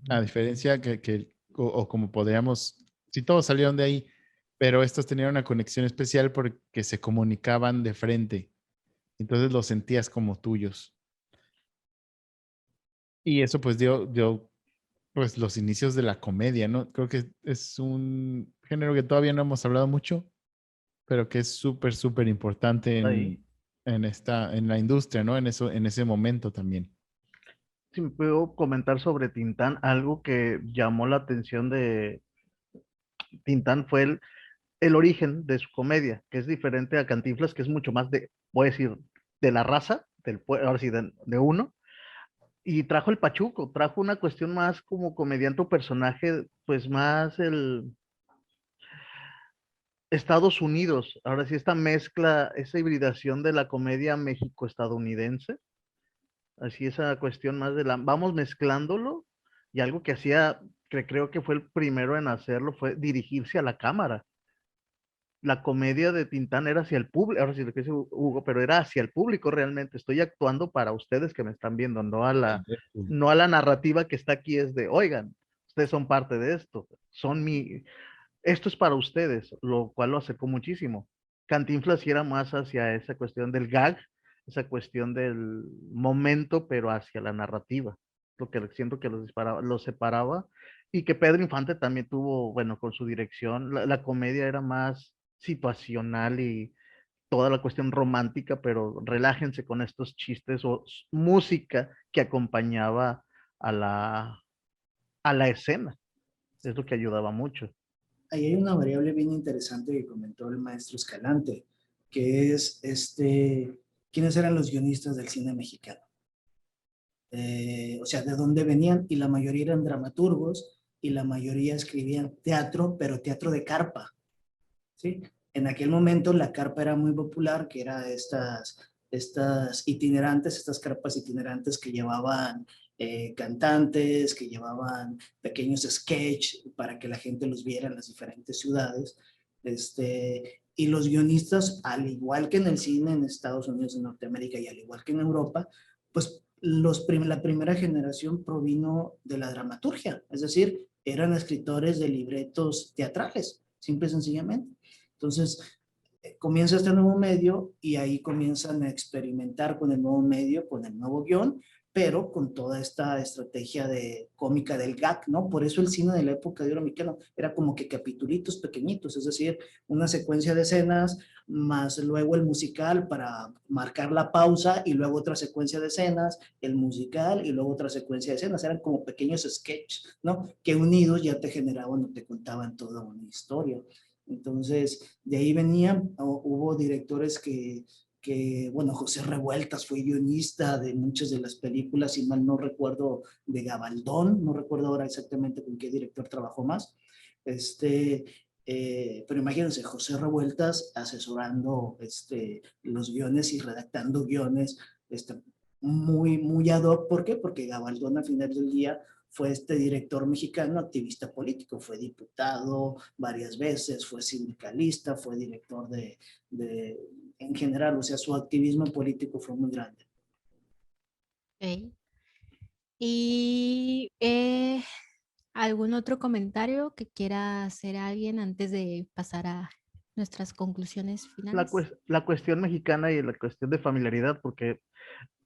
a diferencia o como podríamos, si todos salieron de ahí, pero estos tenían una conexión especial porque se comunicaban de frente, entonces los sentías como tuyos. Y eso pues dio pues los inicios de la comedia, ¿no? Creo que es un género que todavía no hemos hablado mucho, pero que es súper importante Ahí. en la industria, ¿no? En ese momento también. Si me puedo comentar sobre Tintán, algo que llamó la atención de Tintán fue el origen de su comedia, que es diferente a Cantinflas, que es mucho más de, voy a decir, de la raza, ahora sí, de uno, y trajo el pachuco, trajo una cuestión más como comediante o personaje, pues más el Estados Unidos, ahora sí esta mezcla, esa hibridación de la comedia México-estadounidense, así esa cuestión más de la, vamos mezclándolo, y algo que hacía, que creo que fue el primero en hacerlo, fue dirigirse a la cámara la comedia de Tintán era hacia el público, ahora sí lo que dice Hugo, pero era hacia el público realmente. Estoy actuando para ustedes que me están viendo, no a la narrativa que está aquí, es de, oigan, ustedes son parte de esto, esto es para ustedes, lo cual lo acercó muchísimo. Cantinflas sí era más hacia esa cuestión del gag, esa cuestión del momento, pero hacia la narrativa, lo que siento que los separaba, y que Pedro Infante también tuvo, bueno, con su dirección, la comedia era más situacional y toda la cuestión romántica, pero relájense con estos chistes o música que acompañaba a la escena, es lo que ayudaba mucho. Ahí hay una variable bien interesante que comentó el maestro Escalante, que es quiénes eran los guionistas del cine mexicano. O sea, de dónde venían, y la mayoría eran dramaturgos y la mayoría escribían teatro, pero teatro de carpa, ¿sí? En aquel momento la carpa era muy popular, que era estas itinerantes, estas carpas itinerantes que llevaban cantantes, que llevaban pequeños sketch para que la gente los viera en las diferentes ciudades. Y los guionistas, al igual que en el cine en Estados Unidos, en Norteamérica, y al igual que en Europa, pues la primera generación provino de la dramaturgia, es decir, eran escritores de libretos teatrales, simple y sencillamente. Entonces, comienza este nuevo medio y ahí comienzan a experimentar con el nuevo medio, con el nuevo guión, pero con toda esta estrategia de cómica del gag, ¿no? Por eso el cine de la época de oro mexicano era como que capitulitos pequeñitos, es decir, una secuencia de escenas, más luego el musical para marcar la pausa, y luego otra secuencia de escenas, el musical, y luego otra secuencia de escenas. Eran como pequeños sketches, ¿no? Que unidos ya te generaban o te contaban toda una historia. Entonces, de ahí venían, hubo directores bueno, José Revueltas fue guionista de muchas de las películas, si mal no recuerdo, de Gabaldón, no recuerdo ahora exactamente con qué director trabajó más. Pero imagínense, José Revueltas asesorando los guiones y redactando guiones muy, muy ad hoc. ¿Por qué? Porque Gabaldón al final del día fue director mexicano, activista político, fue diputado varias veces, fue sindicalista, fue director en general, o sea, su activismo político fue muy grande. Ok. ¿Y algún otro comentario que quiera hacer alguien antes de pasar a nuestras conclusiones finales? La cuestión mexicana y la cuestión de familiaridad, porque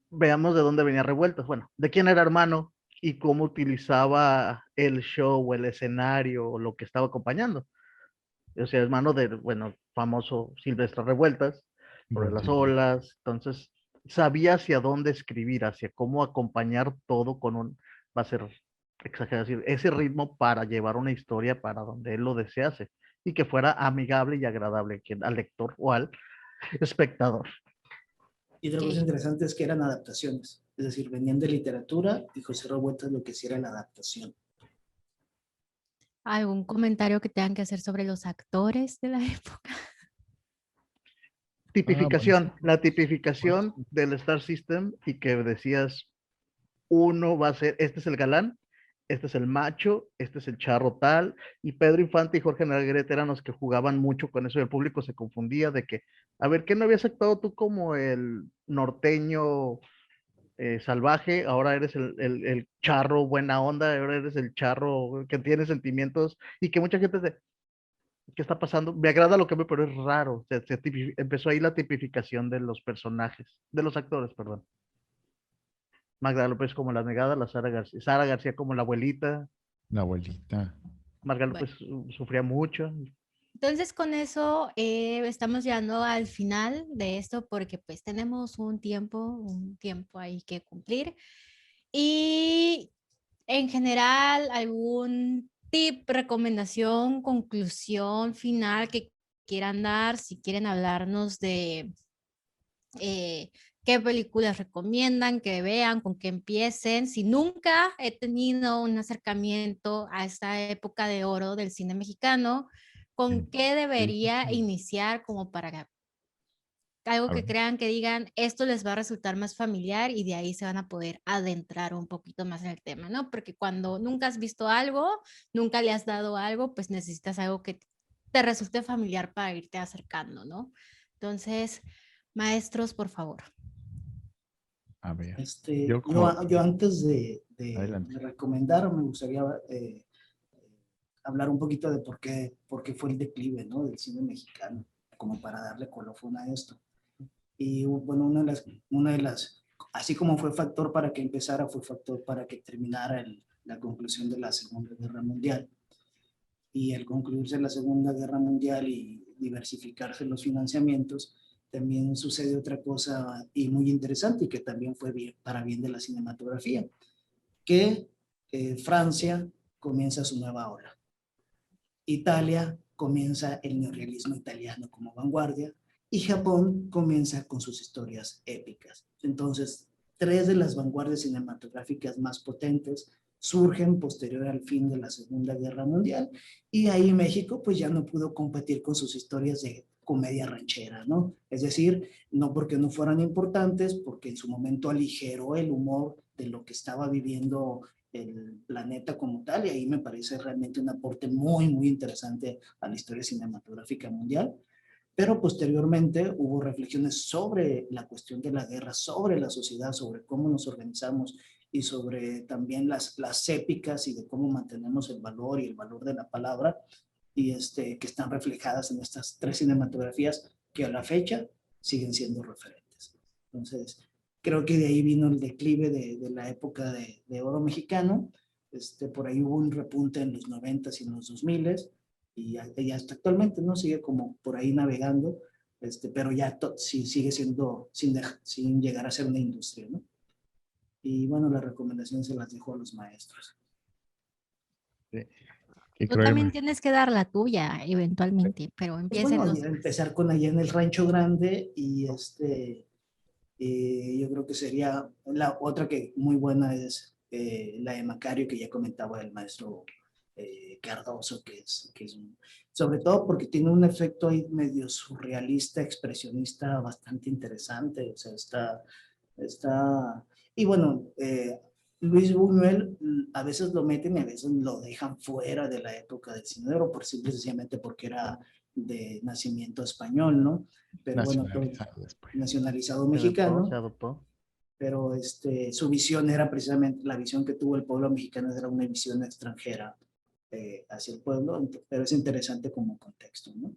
veamos de dónde venía Revueltas. Bueno, de quién era hermano y cómo utilizaba el show, el escenario, o lo que estaba acompañando. O sea, hermano del, bueno, famoso Silvestre Revueltas, por las olas. Entonces, sabía hacia dónde escribir, hacia cómo acompañar todo va a ser exagerado decir, ese ritmo para llevar una historia para donde él lo desease y que fuera amigable y agradable al lector o al espectador. Y otra cosa interesante es que eran adaptaciones, es decir, venían de literatura, y José Revueltas lo que hacía era la adaptación. ¿Algún comentario que tengan que hacer sobre los actores de la época? Tipificación, Pues, la tipificación del Star System, y que decías, uno va a ser, este es el galán, este es el macho, este es el charro tal, y Pedro Infante y Jorge Negrete eran los que jugaban mucho con eso, y el público se confundía de que, a ver, ¿qué no habías actuado tú como el norteño salvaje? Ahora eres el charro buena onda, ahora eres el charro que tiene sentimientos, y que mucha gente dice, ¿qué está pasando? Me agrada lo que ve, pero es raro. Empezó ahí la tipificación de los personajes, de los actores, perdón. Magda López como la negada, Sara García como la abuelita, la abuelita. Marga Bueno, López sufría mucho. entonces con eso estamos llegando al final de esto porque pues tenemos un tiempo ahí que cumplir. Y en general, algún tip, recomendación, conclusión final que quieran dar, si quieren hablarnos de qué películas recomiendan, que vean, con qué empiecen. Si nunca he tenido un acercamiento a esta época de oro del cine mexicano, ¿con qué debería iniciar como para algo A que ver, crean que digan, esto les va a resultar más familiar y de ahí se van a poder adentrar un poquito más en el tema, ¿no? Porque cuando nunca has visto algo, nunca le has dado algo, pues necesitas algo que te resulte familiar para irte acercando, ¿no? Entonces, maestros, por favor. A ver, Yo, como... yo antes de Adelante. recomendar, me gustaría hablar un poquito de por qué fue el declive, ¿no? Del cine mexicano, como para darle colofón a esto. Y bueno, una de las, así como fue factor para que empezara, fue factor para que terminara la conclusión de la Segunda Guerra Mundial. Y al concluirse la Segunda Guerra Mundial y diversificarse los financiamientos, también sucede otra cosa y muy interesante y que también fue bien, para bien de la cinematografía, que Francia comienza su nueva ola. Italia comienza el neorrealismo italiano como vanguardia y Japón comienza con sus historias épicas. Entonces, tres de las vanguardias cinematográficas más potentes surgen posterior al fin de la Segunda Guerra Mundial y ahí México pues ya no pudo competir con sus historias de comedia ranchera, ¿no? Es decir, no porque no fueran importantes, porque en su momento aligeró el humor de lo que estaba viviendo el planeta como tal, y ahí me parece realmente un aporte muy, muy interesante a la historia cinematográfica mundial. Pero posteriormente hubo reflexiones sobre la cuestión de la guerra, sobre la sociedad, sobre cómo nos organizamos y sobre también las épicas y de cómo mantenemos el valor y el valor de la palabra, y que están reflejadas en estas tres cinematografías que a la fecha siguen siendo referentes. Entonces, creo que de ahí vino el declive de la época de oro mexicano. Por ahí hubo un repunte en los 90s y en los 2000s, y hasta actualmente, ¿no? Sigue como por ahí navegando, pero ya sí, sigue siendo, sin llegar a ser una industria, ¿no? Y bueno, las recomendaciones se las dejo a los maestros. Qué Tú cruel, también tienes que dar la tuya eventualmente, pero Pues empiecen bueno, los demás. empezar con allá en el Rancho Grande y yo creo que sería la otra que muy buena es la de Macario, que ya comentaba el maestro Cardoso, que es sobre todo porque tiene un efecto ahí medio surrealista, expresionista, bastante interesante. O sea, y bueno, Luis Buñuel a veces lo meten y a veces lo dejan fuera de la época del cine de oro, por simplemente porque era de nacimiento español, ¿no? Pero bueno, nacionalizado después. nacionalizado Se mexicano, adoptó. pero su visión era precisamente, la visión que tuvo el pueblo mexicano era una visión extranjera hacia el pueblo, pero es interesante como contexto, ¿no?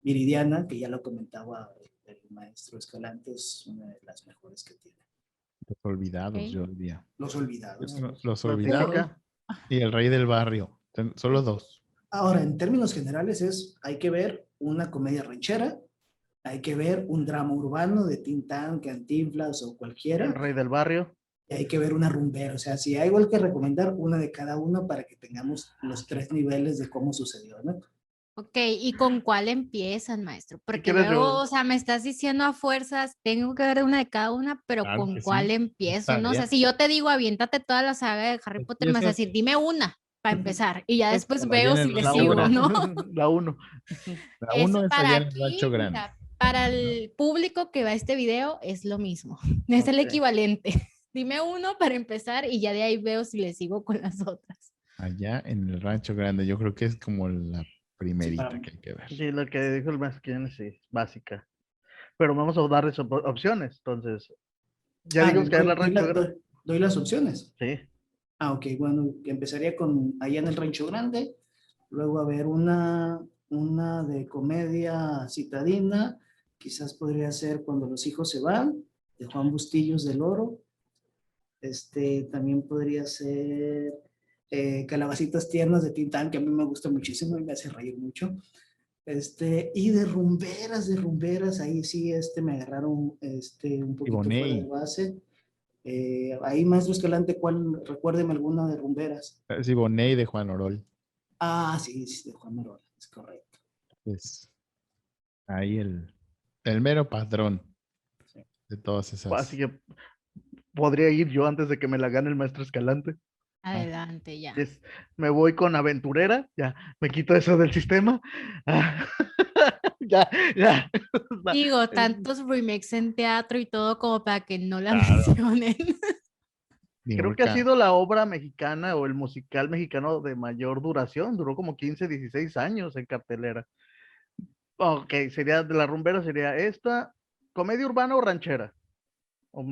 Viridiana, que ya lo comentaba el maestro Escalante, es una de las mejores que tiene. Los olvidados, Ok. yo diría. Los olvidados. Los La olvidados típica. y el rey del barrio. Son los dos. Ahora, en términos generales hay que ver una comedia ranchera, hay que ver un drama urbano de Tintán, Cantinflas o El cualquiera, rey del barrio. y hay que ver una rumbera. O sea, si hay igual que recomendar una de cada uno para que tengamos los tres niveles de cómo sucedió, ¿no? Ok, ¿y con cuál empiezan, maestro? Si Porque quieres luego, yo, o sea, me estás diciendo a fuerzas, tengo que ver una de cada una, pero Claro ¿con que cuál sí. empiezo? Está ¿No? O sea, bien. si yo te digo, aviéntate toda la saga de Harry Potter, me vas a Empiezas decir, dime una para empezar, y ya después allá veo en si el le la Rancho sigo, uno, ¿no? Grande. la uno. La Eso uno es para allá en el aquí, Rancho o Grande. sea, para el público que va a este video es lo mismo, es el Ok. equivalente. Dime uno para empezar y ya de ahí veo si le sigo con las otras. Allá en el Rancho Grande. Yo creo que es como la Sí, primerita que hay que ver. Sí, lo que dijo el Masquín, sí, básica. Pero vamos a darles opciones. Entonces, ya digamos que es la rancho grande. doy las opciones. Sí, Ok, bueno, empezaría con allá en el Rancho Grande, luego a ver una de comedia citadina, quizás podría ser Cuando los hijos se van, de Juan Bustillos del Oro. También podría ser Calabacitas Tiernas de Tintán, que a mí me gusta muchísimo y me hace reír mucho. Y de rumberas, ahí sí me agarraron un poquito fuera de Siboney. base. Ahí, maestro Escalante, recuérdeme alguna de rumberas. Siboney de Juan Orol. Ah, sí, sí, de Juan Manuel, es correcto. Es ahí el mero padrón Sí. de todas así esas. que podría ir yo antes de que me la gane el maestro Escalante. Ah, Adelante, ya. Me voy con Aventurera, ya, me quito eso del sistema. Ah, ya, ya. Digo, tantos remakes en teatro y todo como para que no la claro. mencionen. Creo que ha Niurka. sido la obra mexicana o el musical mexicano de mayor duración. Duró como 15, 16 años en cartelera. Ok, sería de la rumbera, sería esta, comedia urbana o ranchera. O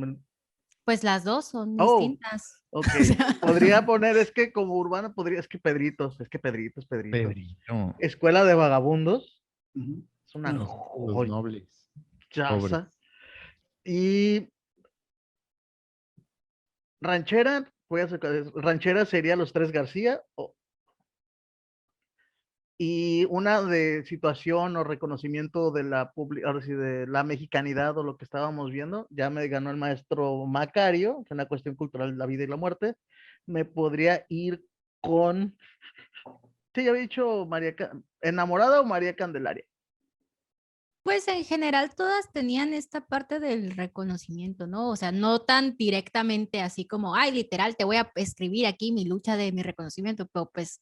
Pues las dos son Oh, distintas. ok. O sea, Podría poner, es que como urbana podría, es que Pedritos. Pedrito. Escuela de Vagabundos, Ujú. es una Los nobles. Pobres. joyaza. Y ranchera, ranchera sería Los Tres García, y una de situación o reconocimiento de ahora sí, de la mexicanidad o lo que estábamos viendo, ya me ganó el maestro Macario, que es una cuestión cultural de la vida y la muerte. Me podría ir con, sí, ya había dicho Enamorada o María Candelaria. pues en general todas tenían esta parte del reconocimiento, ¿no? O sea, no tan directamente así como, ay, literal, te voy a escribir aquí mi lucha de mi reconocimiento, pero pues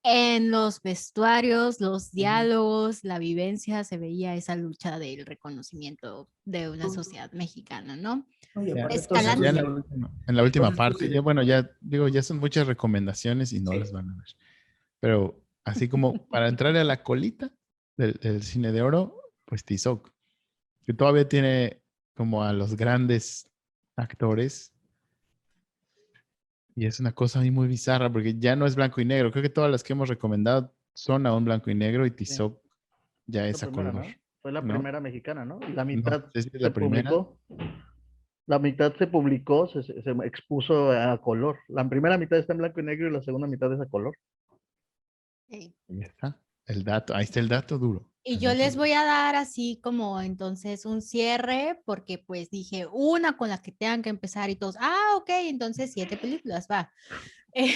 en los vestuarios, los diálogos, la vivencia, se veía esa lucha del reconocimiento de una sociedad mexicana, ¿no? Oye, Ya, aparte ya Escalante. en la última todos estos parte, ya bueno, ya digo, ya son muchas recomendaciones y no las van a ver. Pero así como para entrar a la colita del cine de oro, pues Tizoc, que todavía tiene como a los grandes actores. Y es una cosa ahí muy bizarra porque ya no es blanco y negro. Creo que todas las que hemos recomendado son aún blanco y negro y Sí, Tizoc ya la es a primera, color, ¿no? Fue la ¿no? primera mexicana, ¿no? Y la No mitad sé si es se la primera. publicó. La mitad se publicó, se expuso a color. La primera mitad está en blanco y negro y la segunda mitad es a color. Eh, Ahí está el dato. Ahí está el dato duro. Y El yo dato les duro. voy a dar así como entonces un cierre, porque pues dije una con la que tengan que empezar y todos, ok, entonces 7 películas, va. Eh,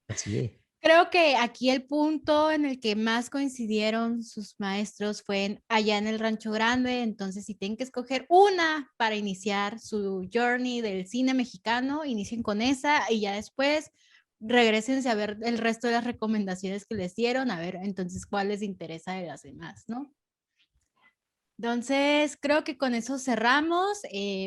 Así es. Creo que aquí el punto en el que más coincidieron sus maestros fue allá en el Rancho Grande, entonces si tienen que escoger una para iniciar su journey del cine mexicano, inicien con esa y ya después regresense a ver el resto de las recomendaciones que les dieron, a ver entonces cuál les interesa de las demás, ¿no? Entonces, creo que con eso cerramos.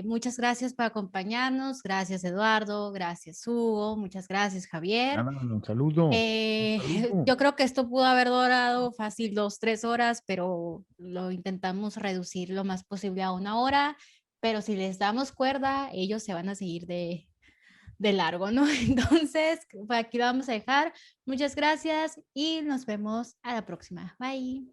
Muchas gracias por acompañarnos. Gracias, Eduardo. Gracias, Hugo. Muchas gracias, Javier. Nada, un saludo. Un saludo. Yo creo que esto pudo haber durado fácil 2, 3 horas, pero lo intentamos reducir lo más posible a 1 hora. Pero si les damos cuerda, ellos se van a seguir de largo, ¿no? Entonces, pues aquí lo vamos a dejar. Muchas gracias y nos vemos a la próxima. Bye.